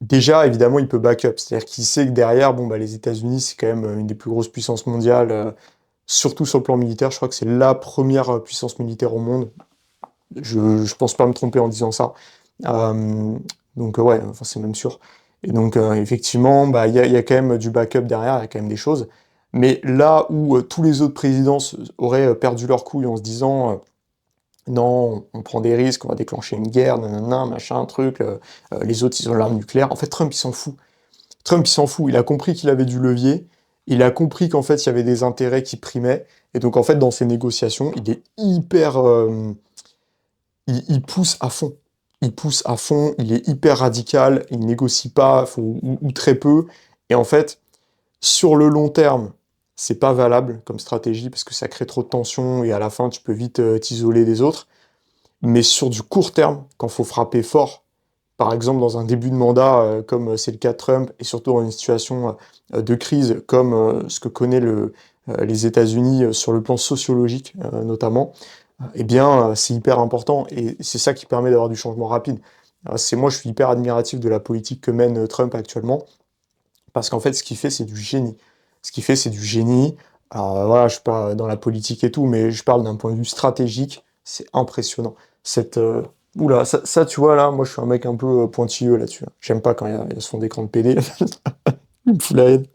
Déjà, évidemment, il peut back-up, c'est-à-dire qu'il sait que derrière, bon, bah, les États-Unis, c'est quand même une des plus grosses puissances mondiales, surtout sur le plan militaire. Je crois que c'est la première puissance militaire au monde. Je pense pas me tromper en disant ça. Euh, donc, ouais, enfin, c'est même sûr. Et donc, effectivement, bah, il y a quand même du backup derrière, il y a quand même des choses. Mais là où tous les autres présidents auraient perdu leur couille en se disant non, on prend des risques, on va déclencher une guerre, nanana, machin, truc, les autres, ils ont l'arme nucléaire. En fait, Trump, il s'en fout. Trump, il s'en fout. Il a compris qu'il avait du levier. Il a compris qu'en fait, il y avait des intérêts qui primaient. Et donc, en fait, dans ces négociations, il est hyper... il pousse à fond. Il pousse à fond, il est hyper radical, il négocie pas, ou très peu. Et en fait, sur le long terme, c'est pas valable comme stratégie parce que ça crée trop de tension et à la fin, tu peux vite t'isoler des autres. Mais sur du court terme, quand faut frapper fort, par exemple dans un début de mandat, comme c'est le cas de Trump, et surtout dans une situation de crise comme ce que connaît les États-Unis sur le plan sociologique notamment, eh bien c'est hyper important et c'est ça qui permet d'avoir du changement rapide. Moi je suis hyper admiratif de la politique que mène Trump actuellement, parce qu'en fait ce qu'il fait c'est du génie. Ce qu'il fait c'est du génie. Alors voilà, je suis pas dans la politique et tout, mais je parle d'un point de vue stratégique, c'est impressionnant. Cette, oula, tu vois, là, moi, je suis un mec un peu pointilleux là-dessus, hein. J'aime pas quand il y a ce fond d'écran de PD. Il me fout la haine.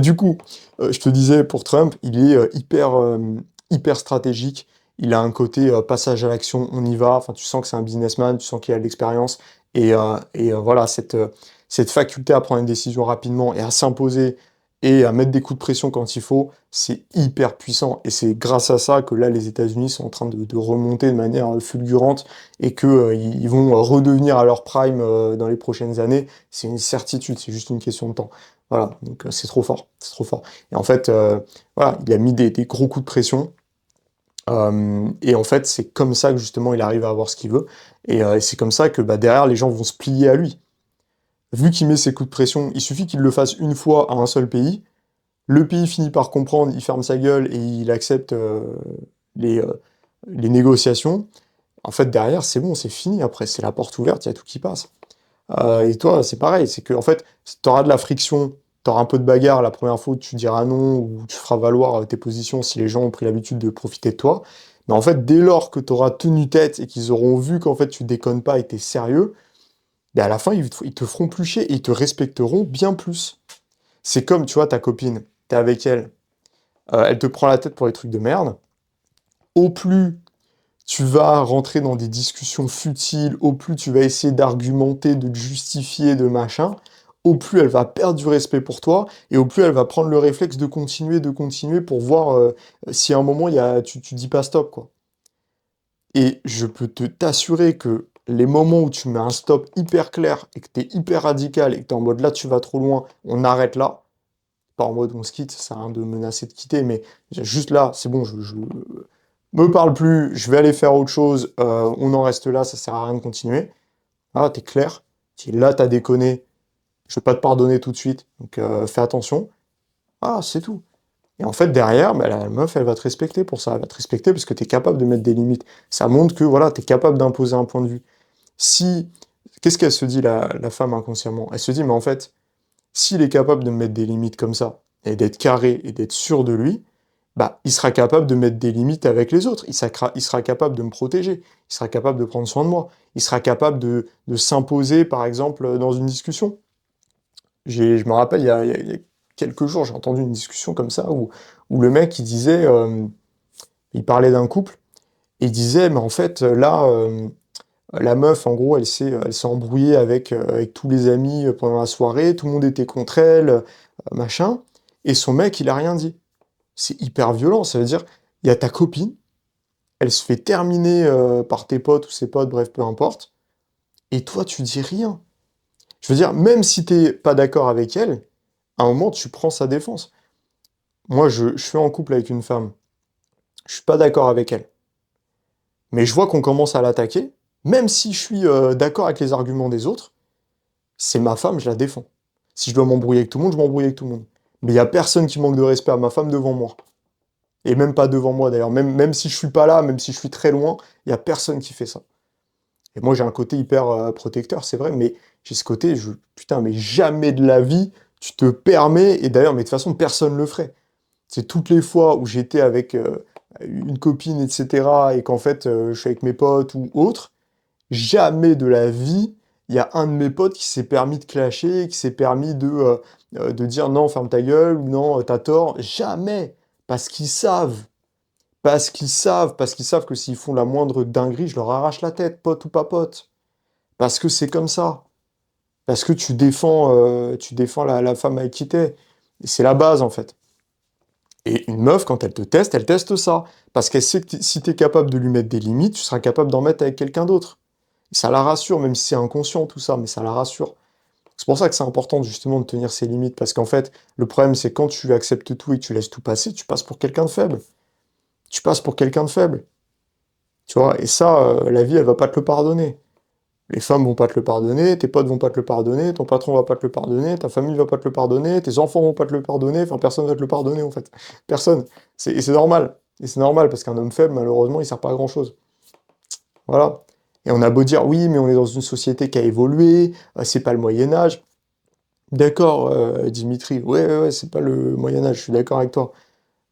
Du coup, je te disais, pour Trump, il est hyper stratégique. Il a un côté passage à l'action, on y va. Enfin, tu sens que c'est un businessman, tu sens qu'il a de l'expérience. Et voilà, cette faculté à prendre une décision rapidement et à s'imposer et à mettre des coups de pression quand il faut, c'est hyper puissant. Et c'est grâce à ça que là, les États-Unis sont en train de remonter de manière fulgurante et que ils vont redevenir à leur prime dans les prochaines années. C'est une certitude, c'est juste une question de temps. Voilà, donc c'est trop fort, c'est trop fort. Et en fait, voilà, il a mis des gros coups de pression. Et en fait, c'est comme ça que justement il arrive à avoir ce qu'il veut. Et c'est comme ça que bah, derrière, les gens vont se plier à lui. Vu qu'il met ses coups de pression, il suffit qu'il le fasse une fois à un seul pays. le pays finit par comprendre, il ferme sa gueule et il accepte les, euh, les négociations. En fait, derrière, c'est bon, c'est fini. Après, c'est la porte ouverte, il y a tout qui passe. Et toi, c'est pareil, c'est que en fait, tu auras de la friction, tu auras un peu de bagarre la première fois où tu diras non ou tu feras valoir tes positions si les gens ont pris l'habitude de profiter de toi. Mais en fait, dès lors que tu auras tenu tête et qu'ils auront vu qu'en fait tu déconnes pas et que tu es sérieux, ben à la fin, ils te feront plus chier et ils te respecteront bien plus. C'est comme, tu vois, ta copine, t'es avec elle, elle te prend la tête pour les trucs de merde. Au plus tu vas rentrer dans des discussions futiles, au plus tu vas essayer d'argumenter, de te justifier, de machin, au plus elle va perdre du respect pour toi, et au plus elle va prendre le réflexe de continuer pour voir si à un moment tu dis pas stop, quoi. Et je peux t'assurer que les moments où tu mets un stop hyper clair, et que t'es hyper radical, et que t'es en mode là tu vas trop loin, on arrête là, pas en mode on se quitte, ça sert à rien de menacer de quitter, mais juste là, c'est bon, je me parle plus, je vais aller faire autre chose, on en reste là, ça sert à rien de continuer. Ah, t'es clair, là t'as déconné, je vais pas te pardonner tout de suite, donc fais attention. Ah, c'est tout. Et en fait, derrière, bah, la meuf, elle va te respecter pour ça, elle va te respecter parce que t'es capable de mettre des limites. Ça montre que voilà, t'es capable d'imposer un point de vue. Si, qu'est-ce qu'elle se dit la femme inconsciemment? Elle se dit, mais en fait, s'il est capable de me mettre des limites comme ça, et d'être carré, et d'être sûr de lui, bah, il sera capable de mettre des limites avec les autres. Il sera capable de me protéger. Il sera capable de prendre soin de moi. Il sera capable de s'imposer, par exemple, dans une discussion. Je me rappelle, il y a quelques jours, j'ai entendu une discussion comme ça où le mec, il disait, il parlait d'un couple, et il disait, mais en fait, là, la meuf, en gros, elle s'est embrouillée avec tous les amis pendant la soirée, tout le monde était contre elle, machin, et son mec, il a rien dit. C'est hyper violent, ça veut dire, il y a ta copine, elle se fait terminer par tes potes ou ses potes, bref, peu importe, et toi, tu dis rien. Je veux dire, même si t'es pas d'accord avec elle, à un moment, tu prends sa défense. Moi, je suis en couple avec une femme, je suis pas d'accord avec elle, mais je vois qu'on commence à l'attaquer, même si je suis d'accord avec les arguments des autres, c'est ma femme, je la défends. Si je dois m'embrouiller avec tout le monde, je m'embrouille avec tout le monde. Mais il y a personne qui manque de respect à ma femme devant moi. Et même pas devant moi d'ailleurs. Même si je suis pas là, même si je suis très loin, il y a personne qui fait ça. Et moi j'ai un côté hyper protecteur, c'est vrai, mais j'ai ce côté, putain, mais jamais de la vie, tu te permets, et d'ailleurs, mais de toute façon, personne le ferait. C'est toutes les fois où j'étais avec une copine, etc., et qu'en fait, je suis avec mes potes ou autres, jamais de la vie, il y a un de mes potes qui s'est permis de clasher, qui s'est permis de dire non, ferme ta gueule, ou non, t'as tort. Jamais. Parce qu'ils savent. Parce qu'ils savent que s'ils font la moindre dinguerie, je leur arrache la tête, pote ou pas pote. Parce que c'est comme ça. Parce que tu défends la femme avec qui t'es. Et c'est la base, en fait. Et une meuf, quand elle teste ça. Parce qu'elle sait que si t'es capable de lui mettre des limites, tu seras capable d'en mettre avec quelqu'un d'autre. Ça la rassure, même si c'est inconscient tout ça, mais ça la rassure. C'est pour ça que c'est important justement de tenir ses limites, parce qu'en fait, le problème c'est quand tu acceptes tout et que tu laisses tout passer, tu passes pour quelqu'un de faible. Tu passes pour quelqu'un de faible. Tu vois, et ça, la vie, elle va pas te le pardonner. Les femmes vont pas te le pardonner, tes potes vont pas te le pardonner, ton patron va pas te le pardonner, ta famille va pas te le pardonner, tes enfants vont pas te le pardonner, enfin personne va te le pardonner en fait. Personne. Et c'est normal. Et c'est normal, parce qu'un homme faible, malheureusement, il sert pas à grand chose. Voilà. Et on a beau dire, oui, mais on est dans une société qui a évolué, c'est pas le Moyen-Âge. D'accord, Dimitri, ouais, c'est pas le Moyen-Âge, je suis d'accord avec toi.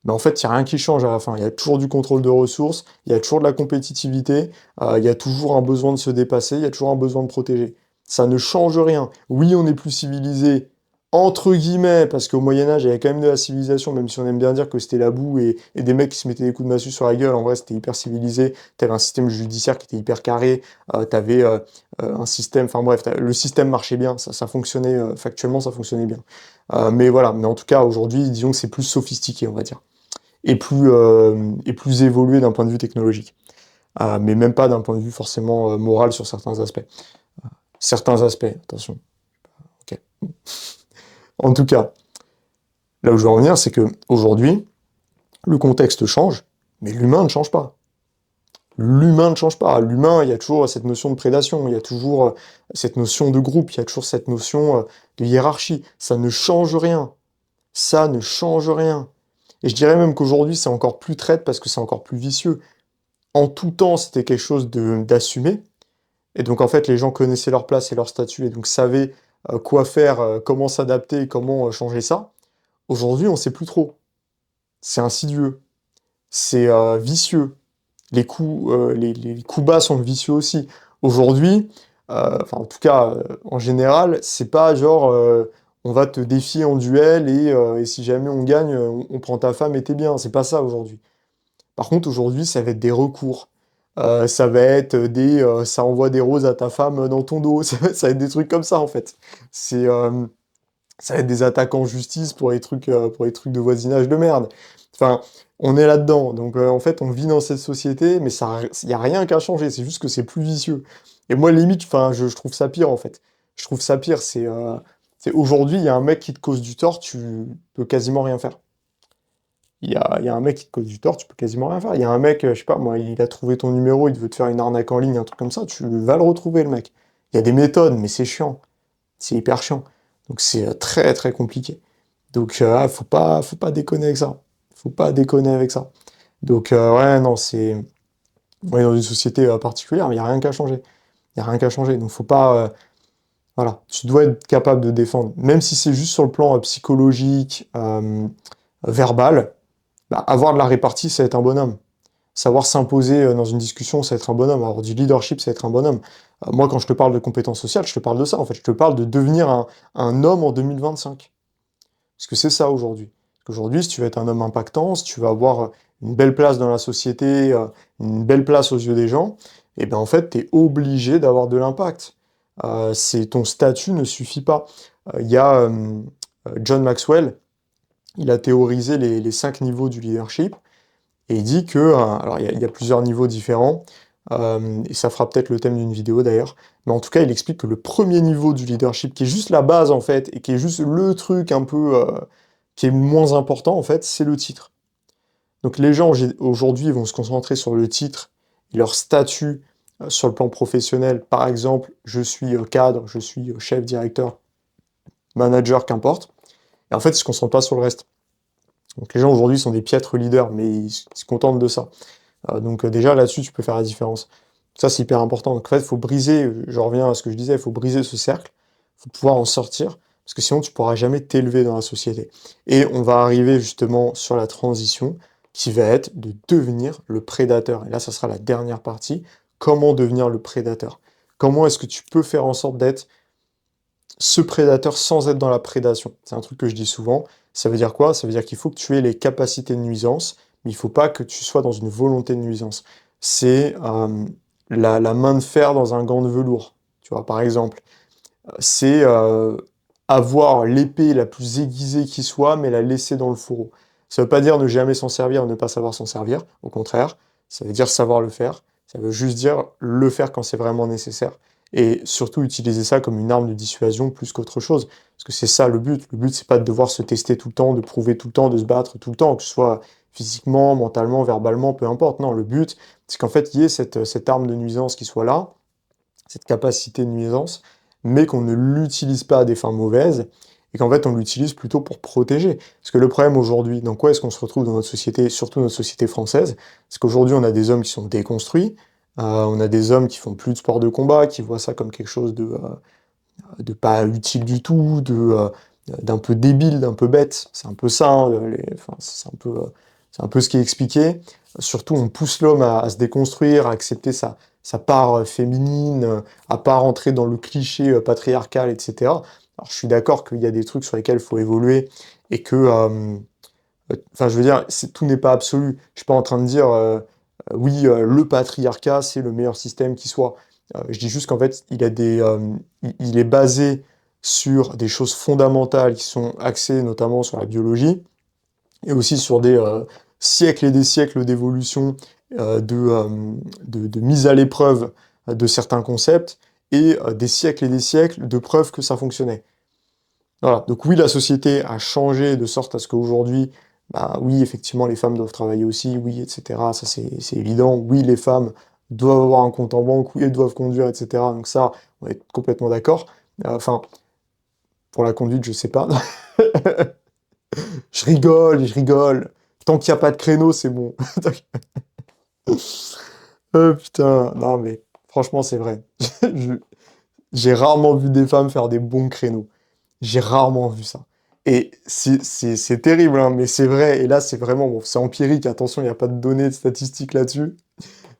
Mais en fait, il n'y a rien qui change à la fin. Il y a toujours du contrôle de ressources, il y a toujours de la compétitivité, il y a toujours un besoin de se dépasser, il y a toujours un besoin de protéger. Ça ne change rien. Oui, on est plus civilisé, entre guillemets, parce qu'au Moyen-Âge, il y avait quand même de la civilisation, même si on aime bien dire que c'était la boue et des mecs qui se mettaient des coups de massue sur la gueule. En vrai, c'était hyper civilisé. T'avais un système judiciaire qui était hyper carré, t'avais un système, enfin bref, le système marchait bien, ça fonctionnait, factuellement, ça fonctionnait bien. Mais voilà, mais en tout cas, aujourd'hui, disons que c'est plus sophistiqué, on va dire et plus évolué d'un point de vue technologique. Mais même pas d'un point de vue forcément moral sur certains aspects. Certains aspects, attention. Ok. En tout cas, là où je veux en venir, c'est que aujourd'hui, le contexte change, mais l'humain ne change pas. L'humain ne change pas. L'humain, il y a toujours cette notion de prédation, il y a toujours cette notion de groupe, il y a toujours cette notion de hiérarchie. Ça ne change rien. Ça ne change rien. Et je dirais même qu'aujourd'hui, c'est encore plus traite parce que c'est encore plus vicieux. En tout temps, c'était quelque chose d'assumé. Et donc, en fait, les gens connaissaient leur place et leur statut et donc savaient quoi faire, comment s'adapter, comment changer ça. Aujourd'hui, on sait plus trop. C'est insidieux, c'est vicieux. Les coups bas sont vicieux aussi. Aujourd'hui, enfin en tout cas en général, c'est pas genre on va te défier en duel et si jamais on gagne, on prend ta femme et t'es bien. C'est pas ça aujourd'hui. Par contre, aujourd'hui, ça va être des recours. Ça va être ça envoie des roses à ta femme dans ton dos. Ça va être des trucs comme ça en fait. C'est ça va être des attaques en justice pour les trucs de voisinage de merde. Enfin, on est là-dedans. Donc, en fait, on vit dans cette société, mais ça, il n'y a rien qu'à changer. C'est juste que c'est plus vicieux. Et moi, limite, enfin, je trouve ça pire, en fait. Je trouve ça pire. C'est aujourd'hui, il y a un mec qui te cause du tort, tu peux quasiment rien faire. Il y a un mec qui te cause du tort, tu peux quasiment rien faire. Il y a un mec, je sais pas, moi, il a trouvé ton numéro, il veut te faire une arnaque en ligne, un truc comme ça, tu vas le retrouver, le mec. Il y a des méthodes, mais c'est chiant. C'est hyper chiant. Donc c'est très très compliqué. Donc faut pas déconner avec ça. Faut pas déconner avec ça. Donc ouais, non, on est dans une société particulière, mais il n'y a rien qu'à changer. Il n'y a rien qu'à changer. Donc faut pas... voilà, tu dois être capable de défendre. Même si c'est juste sur le plan psychologique, verbal, bah, avoir de la répartie, c'est être un bonhomme. Savoir s'imposer dans une discussion, c'est être un bonhomme. Alors du leadership, c'est être un bonhomme. Moi, quand je te parle de compétences sociales, je te parle de ça. En fait, je te parle de devenir un homme en 2025. Parce que c'est ça aujourd'hui. Parce qu'aujourd'hui, si tu veux être un homme impactant, si tu veux avoir une belle place dans la société, une belle place aux yeux des gens, et bien en fait, tu es obligé d'avoir de l'impact. Ton statut ne suffit pas. Il y a John Maxwell, il a théorisé les 5 niveaux du leadership. Et il dit que, alors il y a plusieurs niveaux différents, et ça fera peut-être le thème d'une vidéo d'ailleurs, mais en tout cas il explique que le premier niveau du leadership, qui est juste la base en fait, et qui est juste le truc un peu, qui est moins important en fait, c'est le titre. Donc les gens aujourd'hui vont se concentrer sur le titre, et leur statut sur le plan professionnel, par exemple, je suis cadre, je suis chef, directeur, manager, qu'importe, et en fait ils se concentrent pas sur le reste. Donc les gens aujourd'hui sont des piètres leaders, mais ils se contentent de ça. Donc déjà là-dessus, tu peux faire la différence. Ça, c'est hyper important. Donc en fait, il faut briser, je reviens à ce que je disais, il faut briser ce cercle, il faut pouvoir en sortir, parce que sinon tu pourras jamais t'élever dans la société. Et on va arriver justement sur la transition, qui va être de devenir le prédateur. Et là, ça sera la dernière partie. Comment devenir le prédateur? Comment est-ce que tu peux faire en sorte d'être ce prédateur sans être dans la prédation? C'est un truc que je dis souvent. Ça veut dire quoi? Ça veut dire qu'il faut que tu aies les capacités de nuisance, mais il faut pas que tu sois dans une volonté de nuisance. C'est la main de fer dans un gant de velours. Tu vois, par exemple, c'est avoir l'épée la plus aiguisée qui soit, mais la laisser dans le fourreau. Ça veut pas dire ne jamais s'en servir, ne pas savoir s'en servir. Au contraire, ça veut dire savoir le faire. Ça veut juste dire le faire quand c'est vraiment nécessaire. Et surtout utiliser ça comme une arme de dissuasion plus qu'autre chose. Parce que c'est ça le but. Le but, c'est pas de devoir se tester tout le temps, de prouver tout le temps, de se battre tout le temps, que ce soit physiquement, mentalement, verbalement, peu importe. Non, le but, c'est qu'en fait, il y ait cette arme de nuisance qui soit là, cette capacité de nuisance, mais qu'on ne l'utilise pas à des fins mauvaises, et qu'en fait on l'utilise plutôt pour protéger. Parce que le problème aujourd'hui, dans quoi est-ce qu'on se retrouve dans notre société, surtout notre société française, c'est qu'aujourd'hui on a des hommes qui sont déconstruits, on a des hommes qui font plus de sport de combat, qui voient ça comme quelque chose de pas utile du tout, d'un peu débile, d'un peu bête. C'est un peu ça, hein, enfin, c'est un peu ce qui est expliqué. Surtout, on pousse l'homme à se déconstruire, à accepter sa part féminine, à pas rentrer dans le cliché patriarcal, etc. Alors, je suis d'accord qu'il y a des trucs sur lesquels il faut évoluer et que, enfin, je veux dire, tout n'est pas absolu. Je suis pas en train de dire, oui, le patriarcat, c'est le meilleur système qui soit. Je dis juste qu'en fait, il est basé sur des choses fondamentales qui sont axées notamment sur la biologie et aussi sur des siècles et des siècles d'évolution, de mise à l'épreuve de certains concepts et des siècles et des siècles de preuves que ça fonctionnait. Voilà. Donc oui, la société a changé de sorte à ce qu'aujourd'hui, bah oui, effectivement, les femmes doivent travailler aussi, oui, etc. Ça, c'est évident. Oui, les femmes doivent avoir un compte en banque, oui, elles doivent conduire, etc. Donc ça, on est complètement d'accord. Enfin, pour la conduite, je sais pas. Je rigole, je rigole. Tant qu'il y a pas de créneau, c'est bon. Putain, non mais franchement, c'est vrai. Je- J'ai rarement vu des femmes faire des bons créneaux. J'ai rarement vu ça. Et c'est terrible, hein, mais c'est vrai. Et là, c'est vraiment, bon, c'est empirique. Attention, il n'y a pas de données, de statistiques là-dessus.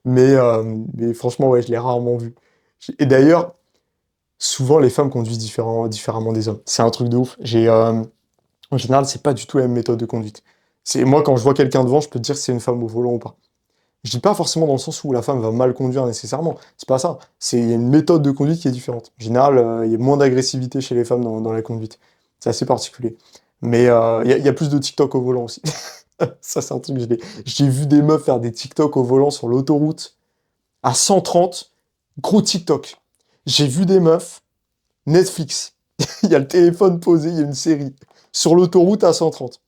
Mais franchement, ouais, je l'ai rarement vu. Et d'ailleurs, souvent, les femmes conduisent différemment des hommes. C'est un truc de ouf. En général, c'est pas du tout la même méthode de conduite. Moi, quand je vois quelqu'un devant, je peux te dire si c'est une femme au volant ou pas. Je dis pas forcément dans le sens où la femme va mal conduire nécessairement. C'est pas ça. Il y a une méthode de conduite qui est différente. En général, il y a moins d'agressivité chez les femmes dans la conduite. C'est assez particulier. Mais il y a plus de TikTok au volant aussi. Ça, c'est un truc que j'ai vu des meufs faire des TikTok au volant sur l'autoroute à 130. Gros TikTok. J'ai vu des meufs, Netflix. Il y a le téléphone posé, il y a une série. Sur l'autoroute à 130.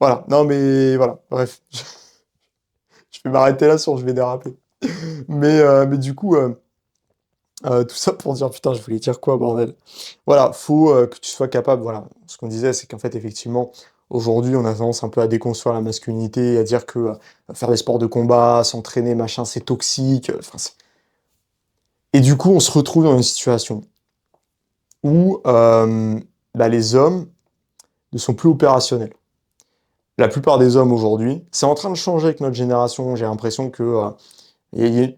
Voilà. Non, mais voilà. Bref. Je vais m'arrêter là sur je vais déraper. Mais du coup, tout ça pour dire, putain, je voulais dire quoi, bordel? Voilà, faut que tu sois capable, voilà. Ce qu'on disait, c'est qu'en fait, effectivement, aujourd'hui, on a tendance un peu à déconstruire la masculinité, à dire que faire des sports de combat, s'entraîner, machin, c'est toxique. Enfin, et du coup, on se retrouve dans une situation où bah, les hommes ne sont plus opérationnels. La plupart des hommes aujourd'hui, c'est en train de changer avec notre génération. J'ai l'impression que il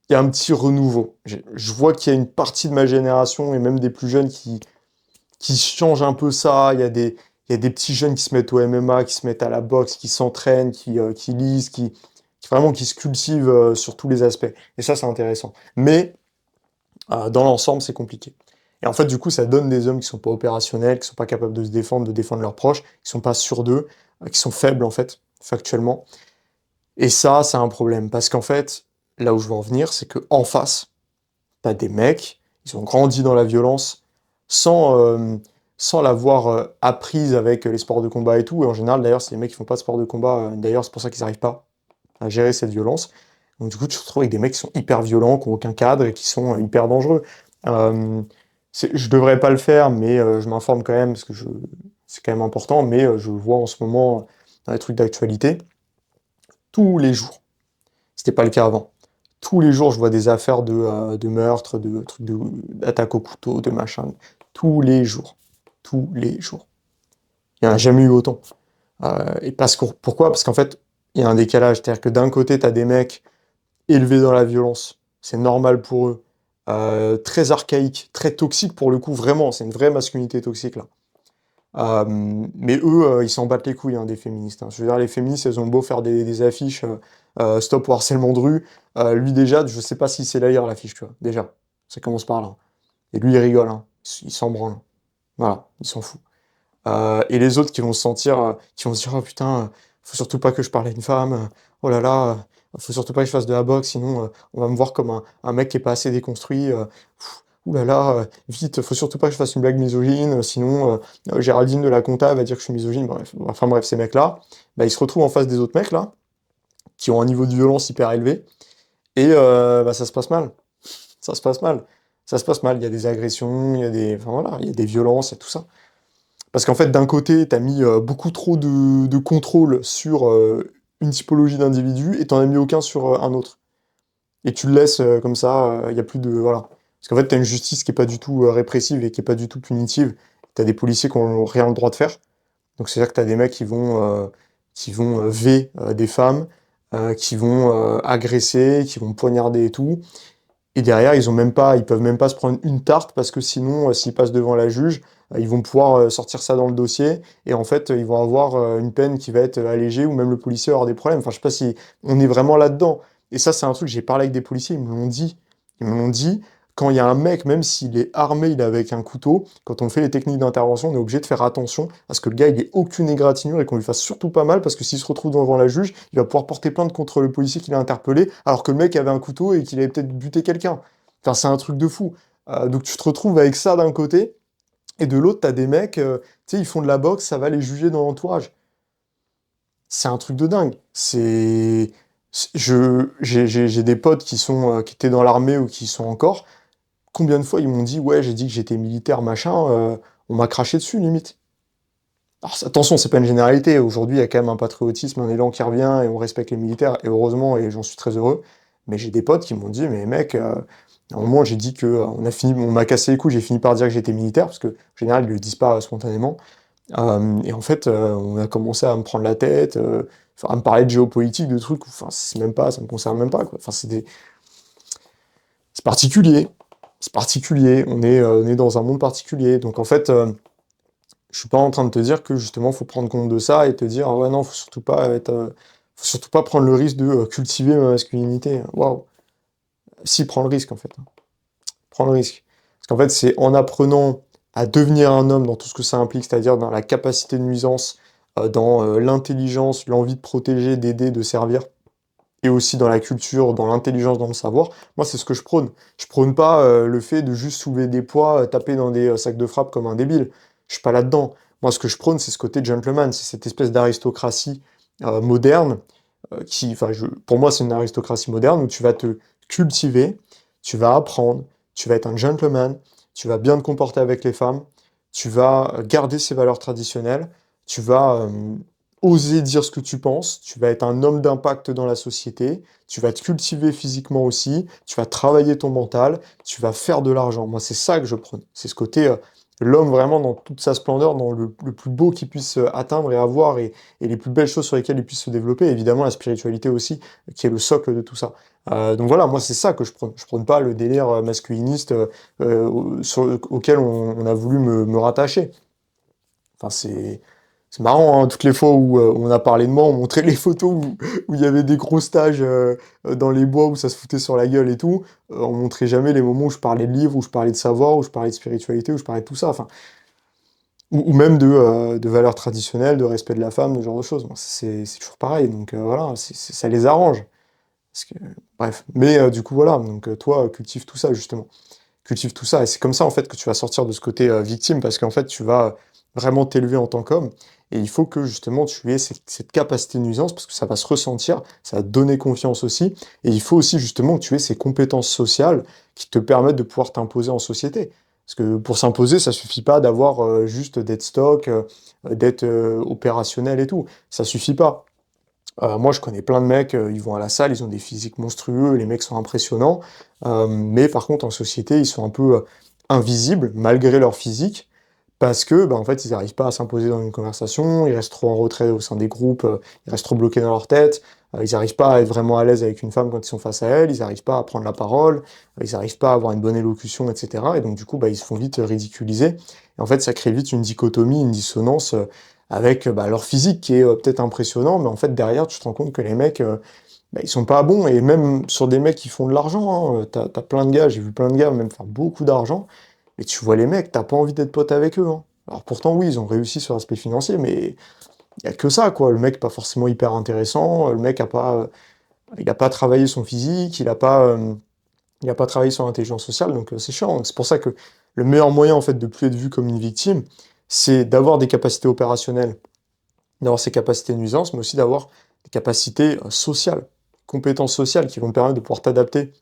y a un petit renouveau. Je vois qu'il y a une partie de ma génération et même des plus jeunes qui changent un peu ça. Il y a des petits jeunes qui se mettent au MMA, qui se mettent à la boxe, qui s'entraînent, qui lisent, vraiment qui se cultivent sur tous les aspects. Et ça, c'est intéressant. Mais dans l'ensemble, c'est compliqué. Et en fait, du coup, ça donne des hommes qui sont pas opérationnels, qui sont pas capables de se défendre, de défendre leurs proches, qui sont pas sûrs d'eux, qui sont faibles en fait, factuellement. Et ça, c'est un problème parce qu'en fait, là où je veux en venir, c'est que en face, t'as des mecs, ils ont grandi dans la violence sans, sans l'avoir apprise avec les sports de combat et tout. Et en général, d'ailleurs, c'est les mecs qui font pas de sport de combat. D'ailleurs, c'est pour ça qu'ils n'arrivent pas à gérer cette violence. Donc, du coup, tu te retrouves avec des mecs qui sont hyper violents, qui n'ont aucun cadre et qui sont hyper dangereux. Euh, je devrais pas le faire, mais je m'informe quand même parce que c'est quand même important. Mais je le vois en ce moment dans les trucs d'actualité tous les jours. C'était pas le cas avant. Tous les jours, je vois des affaires de meurtres, de trucs d'attaques au couteau, de machin. Tous les jours. Tous les jours. Il n'y en a jamais eu autant. Et pourquoi? Parce qu'en fait, il y a un décalage. C'est-à-dire que d'un côté, tu as des mecs élevés dans la violence. C'est normal pour eux. Très archaïque, très toxique pour le coup, vraiment. C'est une vraie masculinité toxique, là. Mais eux, ils s'en battent les couilles hein, des féministes. Hein. Je veux dire, les féministes, elles ont beau faire des affiches stop au harcèlement de rue. Lui, déjà, je sais pas si c'est là l'affiche, tu vois. Déjà, ça commence par là. Et lui, il rigole, hein. Il s'en branle. Voilà, il s'en fout. Et les autres qui vont se sentir, qui vont se dire, oh putain, faut surtout pas que je parle à une femme. Oh là là, faut surtout pas que je fasse de la boxe, sinon on va me voir comme un mec qui est pas assez déconstruit. Ouh là là, vite, faut surtout pas que je fasse une blague misogyne, sinon Géraldine de la compta va dire que je suis misogyne. Bref, enfin bref, ces mecs-là, bah, ils se retrouvent en face des autres mecs là, qui ont un niveau de violence hyper élevé, et bah, ça se passe mal. Ça se passe mal. Ça se passe mal. Il y a des agressions, enfin, voilà, il y a des violences et tout ça. Parce qu'en fait, d'un côté, t'as mis beaucoup trop de contrôle sur une typologie d'individu et t'en as mis aucun sur un autre. Et tu le laisses comme ça, il y a plus de... Voilà. Parce qu'en fait, t'as une justice qui est pas du tout répressive et qui est pas du tout punitive. T'as des policiers qui ont rien le droit de faire. Donc c'est-à-dire que t'as des mecs qui vont des femmes, qui vont agresser, qui vont poignarder et tout. Et derrière, ils peuvent même pas se prendre une tarte parce que sinon, s'ils passent devant la juge, ils vont pouvoir sortir ça dans le dossier et en fait, ils vont avoir une peine qui va être allégée ou même le policier aura des problèmes. Enfin, je sais pas si on est vraiment là-dedans. Et ça, c'est un truc, j'ai parlé avec des policiers, ils me l'ont dit. Ils me l'ont dit, quand il y a un mec, même s'il est armé, il est avec un couteau, quand on fait les techniques d'intervention, on est obligé de faire attention à ce que le gars, il ait aucune égratignure et qu'on lui fasse surtout pas mal parce que s'il se retrouve devant la juge, il va pouvoir porter plainte contre le policier qui l'a interpellé alors que le mec avait un couteau et qu'il avait peut-être buté quelqu'un. Enfin, c'est un truc de fou. Donc tu te retrouves avec ça d'un côté, et de l'autre, t'as des mecs, tu sais, ils font de la boxe, ça va les juger dans l'entourage. C'est un truc de dingue. J'ai des potes qui étaient dans l'armée ou qui y sont encore. Combien de fois ils m'ont dit, ouais, j'ai dit que j'étais militaire, machin, on m'a craché dessus, limite. Alors, attention, c'est pas une généralité. Aujourd'hui, il y a quand même un patriotisme, un élan qui revient et on respecte les militaires, et heureusement, et j'en suis très heureux. Mais j'ai des potes qui m'ont dit, mais mec, à un moment, j'ai dit que on m'a cassé les couilles, j'ai fini par dire que j'étais militaire, parce que, en général, ils le disent pas spontanément. Et en fait, on a commencé à me prendre la tête, enfin, à me parler de géopolitique, de trucs, enfin, c'est même pas, ça me concerne même pas, quoi. Enfin, c'est particulier. C'est particulier. On est dans un monde particulier. Donc, en fait, je suis pas en train de te dire que justement faut prendre compte de ça et te dire ah ouais non faut surtout pas prendre le risque de cultiver ma masculinité. Waouh. Si prends le risque en fait. Prends le risque. Parce qu'en fait c'est en apprenant à devenir un homme dans tout ce que ça implique, c'est-à-dire dans la capacité de nuisance, dans l'intelligence, l'envie de protéger, d'aider, de servir, et aussi dans la culture, dans l'intelligence, dans le savoir. Moi c'est ce que je prône. Je prône pas le fait de juste soulever des poids, taper dans des sacs de frappe comme un débile. Je suis pas là-dedans. Moi, ce que je prône, c'est ce côté gentleman, c'est cette espèce d'aristocratie moderne, enfin, pour moi, c'est une aristocratie moderne où tu vas te cultiver, tu vas apprendre, tu vas être un gentleman, tu vas bien te comporter avec les femmes, tu vas garder ces valeurs traditionnelles, tu vas oser dire ce que tu penses, tu vas être un homme d'impact dans la société, tu vas te cultiver physiquement aussi, tu vas travailler ton mental, tu vas faire de l'argent. Moi, c'est ça que je prône. C'est ce côté l'homme vraiment dans toute sa splendeur, dans le plus beau qu'il puisse atteindre et avoir, et les plus belles choses sur lesquelles il puisse se développer. Et évidemment, la spiritualité aussi, qui est le socle de tout ça. Donc voilà, moi c'est ça que je prône. Je prône pas le délire masculiniste auquel on a voulu me rattacher. Enfin, c'est marrant, hein, toutes les fois où on a parlé de moi, on montrait les photos où il y avait des gros stages dans les bois où ça se foutait sur la gueule et tout. On montrait jamais les moments où je parlais de livres, où je parlais de savoir, où je parlais de spiritualité, où je parlais de tout ça. Enfin, ou même de valeurs traditionnelles, de respect de la femme, de ce genre de choses. Bon, c'est toujours pareil, donc voilà, ça les arrange. Parce que, bref. Mais du coup, voilà, donc toi, cultive tout ça, justement. Cultive tout ça, et c'est comme ça, en fait, que tu vas sortir de ce côté victime, parce qu'en fait, tu vas vraiment t'élever en tant qu'homme, et il faut que, justement, tu aies cette capacité de nuisance, parce que ça va se ressentir, ça va te donner confiance aussi, et il faut aussi, justement, que tu aies ces compétences sociales qui te permettent de pouvoir t'imposer en société. Parce que pour s'imposer, ça suffit pas d'avoir juste d'être stock, d'être opérationnel et tout. Ça suffit pas. Moi, je connais plein de mecs, ils vont à la salle, ils ont des physiques monstrueux, les mecs sont impressionnants, mais par contre, en société, ils sont un peu invisibles, malgré leur physique, parce que, bah, en fait, ils n'arrivent pas à s'imposer dans une conversation, ils restent trop en retrait au sein des groupes, ils restent trop bloqués dans leur tête, ils n'arrivent pas à être vraiment à l'aise avec une femme quand ils sont face à elle, ils n'arrivent pas à prendre la parole, ils n'arrivent pas à avoir une bonne élocution, etc. Et donc, du coup, bah, ils se font vite ridiculiser. Et en fait, ça crée vite une dichotomie, une dissonance avec bah, leur physique qui est peut-être impressionnant, mais en fait, derrière, tu te rends compte que les mecs, bah, ils sont pas bons. Et même sur des mecs qui font de l'argent, hein, t'as plein de gars, j'ai vu plein de gars même faire beaucoup d'argent, mais tu vois les mecs, t'as pas envie d'être pote avec eux, hein. Alors pourtant, oui, ils ont réussi sur l'aspect financier, mais il y a que ça, quoi. Le mec pas forcément hyper intéressant, le mec il a pas travaillé son physique, il a pas travaillé son intelligence sociale, donc c'est chiant. Donc, c'est pour ça que le meilleur moyen, en fait, de plus être vu comme une victime, c'est d'avoir des capacités opérationnelles, d'avoir ces capacités de nuisance, mais aussi d'avoir des capacités sociales, compétences sociales qui vont te permettre de pouvoir t'adapter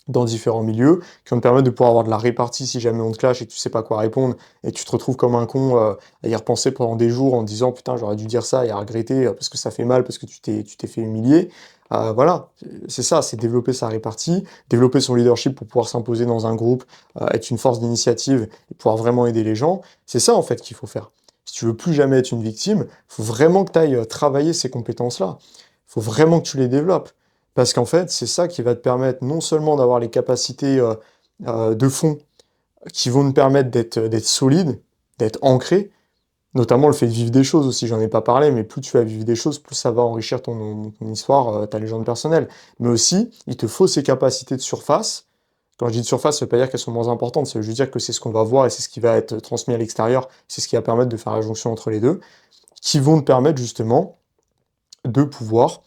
dans différents milieux, qui vont te permettre de pouvoir avoir de la répartie si jamais on te clash et que tu sais pas quoi répondre, et tu te retrouves comme un con à y repenser pendant des jours en te disant putain j'aurais dû dire ça et à regretter parce que ça fait mal, parce que tu t'es fait humilier. Voilà, c'est ça, c'est développer sa répartie, développer son leadership pour pouvoir s'imposer dans un groupe, être une force d'initiative et pouvoir vraiment aider les gens. C'est ça en fait qu'il faut faire. Si tu veux plus jamais être une victime, faut vraiment que tu ailles travailler ces compétences-là. Faut vraiment que tu les développes. Parce qu'en fait, c'est ça qui va te permettre non seulement d'avoir les capacités de fond qui vont te permettre d'être solide, d'être ancré, notamment le fait de vivre des choses aussi, j'en ai pas parlé, mais plus tu vas vivre des choses, plus ça va enrichir ton histoire, ta légende personnelle. Mais aussi, il te faut ces capacités de surface. Quand je dis de surface, ça veut pas dire qu'elles sont moins importantes, ça veut juste dire que c'est ce qu'on va voir et c'est ce qui va être transmis à l'extérieur, c'est ce qui va permettre de faire la jonction entre les deux, qui vont te permettre justement de pouvoir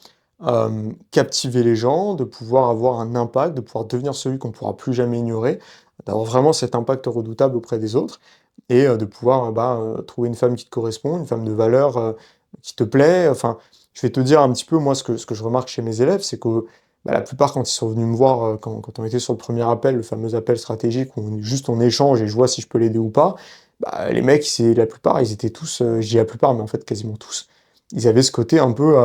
captiver les gens, de pouvoir avoir un impact, de pouvoir devenir celui qu'on ne pourra plus jamais ignorer, d'avoir vraiment cet impact redoutable auprès des autres, et de pouvoir bah, trouver une femme qui te correspond, une femme de valeur qui te plaît. Enfin, je vais te dire un petit peu, moi, ce que je remarque chez mes élèves, c'est que bah, la plupart, quand ils sont venus me voir, quand on était sur le premier appel, le fameux appel stratégique, où juste on échange et je vois si je peux l'aider ou pas, bah, les mecs, c'est la plupart, ils étaient tous, je dis la plupart, mais en fait quasiment tous, ils avaient ce côté un peu,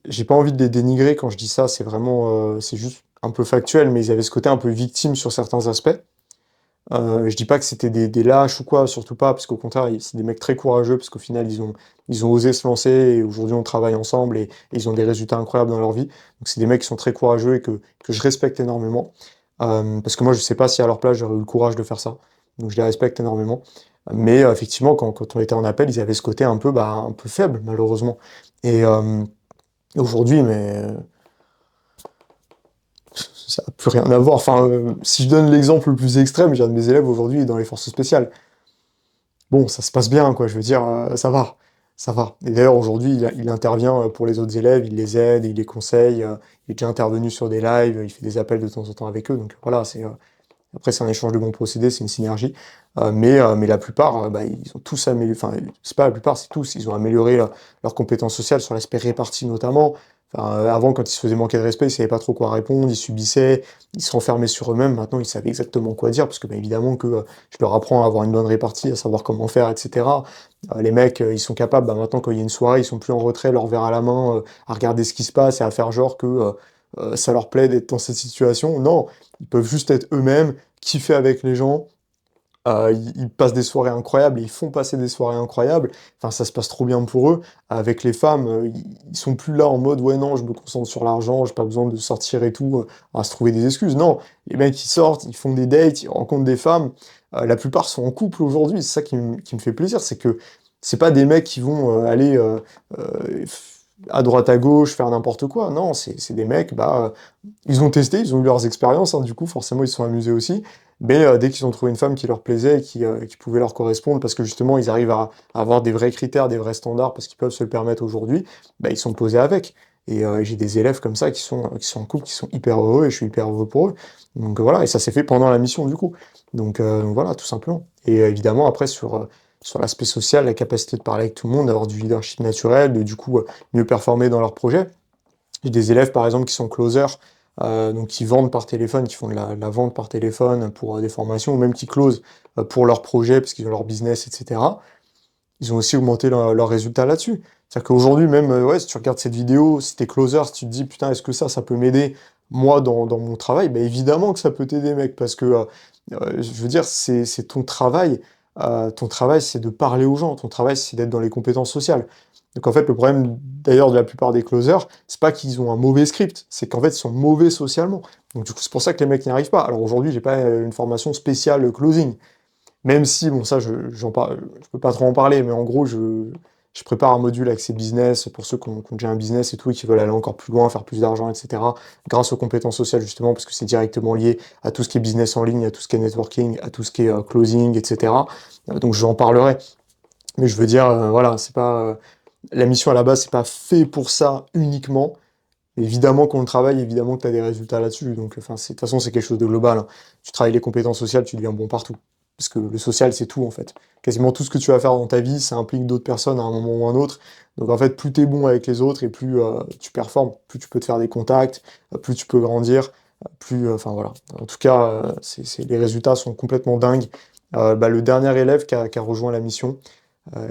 j'ai pas envie de les dénigrer quand je dis ça, c'est vraiment, c'est juste un peu factuel, mais ils avaient ce côté un peu victime sur certains aspects. Je dis pas que c'était des lâches ou quoi, surtout pas, parce qu'au contraire, c'est des mecs très courageux, parce qu'au final, ils ont osé se lancer, et aujourd'hui, on travaille ensemble, et ils ont des résultats incroyables dans leur vie. Donc, c'est des mecs qui sont très courageux et que je respecte énormément. Parce que moi, je sais pas si à leur place, j'aurais eu le courage de faire ça. Donc, je les respecte énormément. Mais effectivement, quand on était en appel, ils avaient ce côté un peu, bah, un peu faible, malheureusement. Et aujourd'hui, mais ça n'a plus rien à voir. Enfin, si je donne l'exemple le plus extrême, j'ai un de mes élèves aujourd'hui il est dans les forces spéciales. Bon, ça se passe bien, quoi, je veux dire, ça va, ça va. Et d'ailleurs, aujourd'hui, il intervient pour les autres élèves, il les aide, il les conseille, il est déjà intervenu sur des lives, il fait des appels de temps en temps avec eux, donc voilà, après, c'est un échange de bons procédés, c'est une synergie. Mais la plupart, bah, ils ont tous amélioré, enfin, c'est pas la plupart, c'est tous, ils ont amélioré leurs compétences sociales sur l'aspect répartie notamment. Enfin, avant, quand ils se faisaient manquer de respect, ils savaient pas trop quoi répondre, ils subissaient, ils se renfermaient sur eux-mêmes. Maintenant, ils savent exactement quoi dire, parce que, bah, évidemment, que je leur apprends à avoir une bonne répartie, à savoir comment faire, etc. Les mecs, ils sont capables, bah, maintenant, quand il y a une soirée, ils sont plus en retrait, leur verre à la main, à regarder ce qui se passe et à faire genre que ça leur plaît d'être dans cette situation. Non, ils peuvent juste être eux-mêmes, kiffer avec les gens. Ils passent des soirées incroyables, ils font passer des soirées incroyables. Enfin, ça se passe trop bien pour eux. Avec les femmes, ils sont plus là en mode ouais non, je me concentre sur l'argent, j'ai pas besoin de sortir et tout, à se trouver des excuses. Non, les mecs ils sortent, ils font des dates, ils rencontrent des femmes. La plupart sont en couple aujourd'hui. C'est ça qui me fait plaisir, c'est que c'est pas des mecs qui vont aller euh, à droite à gauche faire n'importe quoi. Non, c'est des mecs, bah ils ont testé, ils ont eu leurs expériences, hein, du coup, forcément, ils se sont amusés aussi. Mais dès qu'ils ont trouvé une femme qui leur plaisait et qui pouvait leur correspondre, parce que justement, ils arrivent à avoir des vrais critères, des vrais standards, parce qu'ils peuvent se le permettre aujourd'hui, bah, ils sont posés avec. Et j'ai des élèves comme ça qui sont en couple, qui sont hyper heureux, et je suis hyper heureux pour eux. Donc voilà, et ça s'est fait pendant la mission, du coup. Donc voilà, tout simplement. Et évidemment, après, sur l'aspect social, la capacité de parler avec tout le monde, d'avoir du leadership naturel, de du coup mieux performer dans leurs projets. J'ai des élèves, par exemple, qui sont closers, donc qui vendent par téléphone, qui font de la vente par téléphone pour des formations, ou même qui closent pour leurs projets, parce qu'ils ont leur business, etc. Ils ont aussi augmenté leurs résultats là-dessus. C'est-à-dire qu'aujourd'hui, même, ouais, si tu regardes cette vidéo, si t'es closer, si tu te dis, putain, est-ce que ça peut m'aider, moi, dans mon travail, bah, évidemment que ça peut t'aider, mec, parce que, je veux dire, c'est ton travail, c'est de parler aux gens, ton travail, c'est d'être dans les compétences sociales. Donc en fait, le problème d'ailleurs de la plupart des closers, c'est pas qu'ils ont un mauvais script, c'est qu'en fait, ils sont mauvais socialement. Donc du coup, c'est pour ça que les mecs n'y arrivent pas. Alors aujourd'hui, j'ai pas une formation spéciale closing, même si, bon, ça, j'en parle, je peux pas trop en parler, mais en gros, je prépare un module accès business pour ceux qui ont déjà un business et tout, et qui veulent aller encore plus loin, faire plus d'argent, etc. Grâce aux compétences sociales, justement, parce que c'est directement lié à tout ce qui est business en ligne, à tout ce qui est networking, à tout ce qui est closing, etc. Donc j'en parlerai. Mais je veux dire, voilà, c'est pas, la mission à la base, c'est pas fait pour ça uniquement. Évidemment qu'on le travaille, évidemment que tu as des résultats là-dessus. Donc, enfin, de toute façon, c'est quelque chose de global, hein. Tu travailles les compétences sociales, tu deviens bon partout. Parce que le social, c'est tout, en fait. Quasiment tout ce que tu vas faire dans ta vie, ça implique d'autres personnes à un moment ou à un autre. Donc, en fait, plus tu es bon avec les autres et plus tu performes, plus tu peux te faire des contacts, plus tu peux grandir, enfin, voilà. En tout cas, les résultats sont complètement dingues. Bah, le dernier élève qui a rejoint la mission,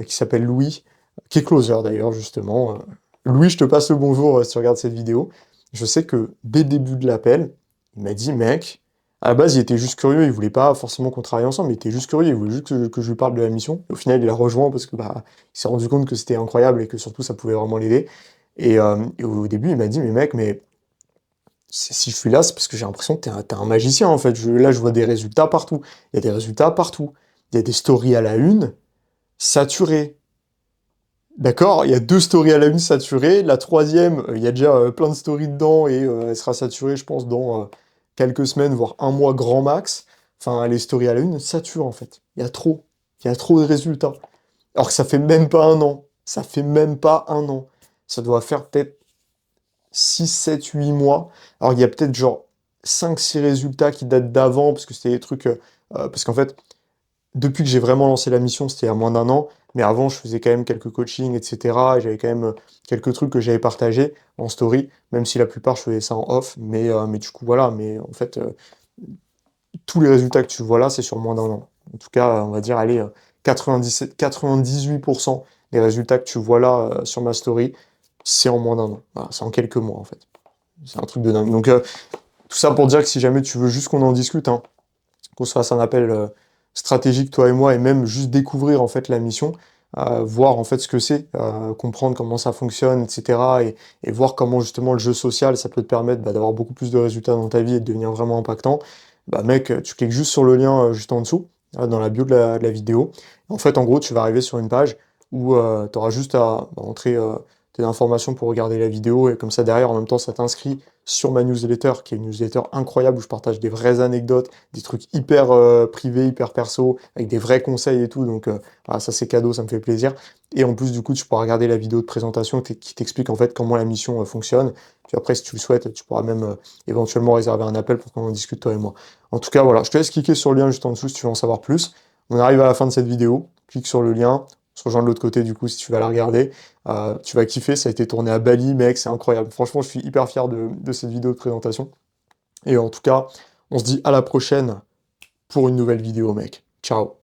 qui s'appelle Louis, qui est closer d'ailleurs, justement. Louis, je te passe le bonjour si tu regardes cette vidéo. Je sais que dès le début de l'appel, il m'a dit, mec, à la base, il était juste curieux, il voulait pas forcément qu'on travaille ensemble, il était juste curieux, il voulait juste que je lui parle de la mission. Au final, il a rejoint parce que bah, il s'est rendu compte que c'était incroyable et que surtout ça pouvait vraiment l'aider. Et au début, il m'a dit, mais mec, mais si je suis là, c'est parce que j'ai l'impression que t'es un magicien en fait. Là, je vois des résultats partout. Il y a des résultats partout. Il y a des stories à la une, saturées. D'accord, il y a deux stories à la une saturées. La troisième, il y a déjà plein de stories dedans et elle sera saturée, je pense, dans quelques semaines, voire un mois grand max. Enfin, les stories à la une saturent en fait. Il y a trop. Il y a trop de résultats. Alors que ça fait même pas un an. Ça fait même pas un an. Ça doit faire peut-être 6, 7, 8 mois. Alors il y a peut-être genre 5, 6 résultats qui datent d'avant, parce que c'était des trucs. Parce qu'en fait, depuis que j'ai vraiment lancé la mission, c'était il y a moins d'un an, mais avant, je faisais quand même quelques coachings, etc. Et j'avais quand même quelques trucs que j'avais partagés en story, même si la plupart, je faisais ça en off. Mais du coup, voilà. Mais en fait, tous les résultats que tu vois là, c'est sur moins d'un an. En tout cas, on va dire, allez, 98% des résultats que tu vois là sur ma story, c'est en moins d'1 an. Voilà, c'est en quelques mois, en fait. C'est un truc de dingue. Donc, tout ça pour dire que si jamais tu veux juste qu'on en discute, hein, qu'on se fasse un appel stratégique, toi et moi, et même juste découvrir en fait la mission, voir en fait ce que c'est, comprendre comment ça fonctionne, etc. Et voir comment justement le jeu social, ça peut te permettre d'avoir beaucoup plus de résultats dans ta vie et de devenir vraiment impactant, bah mec, tu cliques juste sur le lien juste en dessous, dans la bio de la vidéo. En fait, en gros, tu vas arriver sur une page où tu auras juste à entrer tes informations pour regarder la vidéo, et comme ça derrière, en même temps, ça t'inscrit sur ma newsletter, qui est une newsletter incroyable où je partage des vraies anecdotes, des trucs hyper privés, hyper perso, avec des vrais conseils et tout. Donc voilà, ça c'est cadeau, ça me fait plaisir. Et en plus, du coup, tu pourras regarder la vidéo de présentation qui t'explique en fait comment la mission fonctionne. Puis après, si tu le souhaites, tu pourras même éventuellement réserver un appel pour qu'on en discute toi et moi. En tout cas, voilà, je te laisse cliquer sur le lien juste en dessous si tu veux en savoir plus. On arrive à la fin de cette vidéo. Clique sur le lien. On se rejoint de l'autre côté du coup si tu vas la regarder. Tu vas kiffer, ça a été tourné à Bali, mec, c'est incroyable. Franchement, je suis hyper fier de cette vidéo de présentation. Et en tout cas, on se dit à la prochaine pour une nouvelle vidéo, mec. Ciao.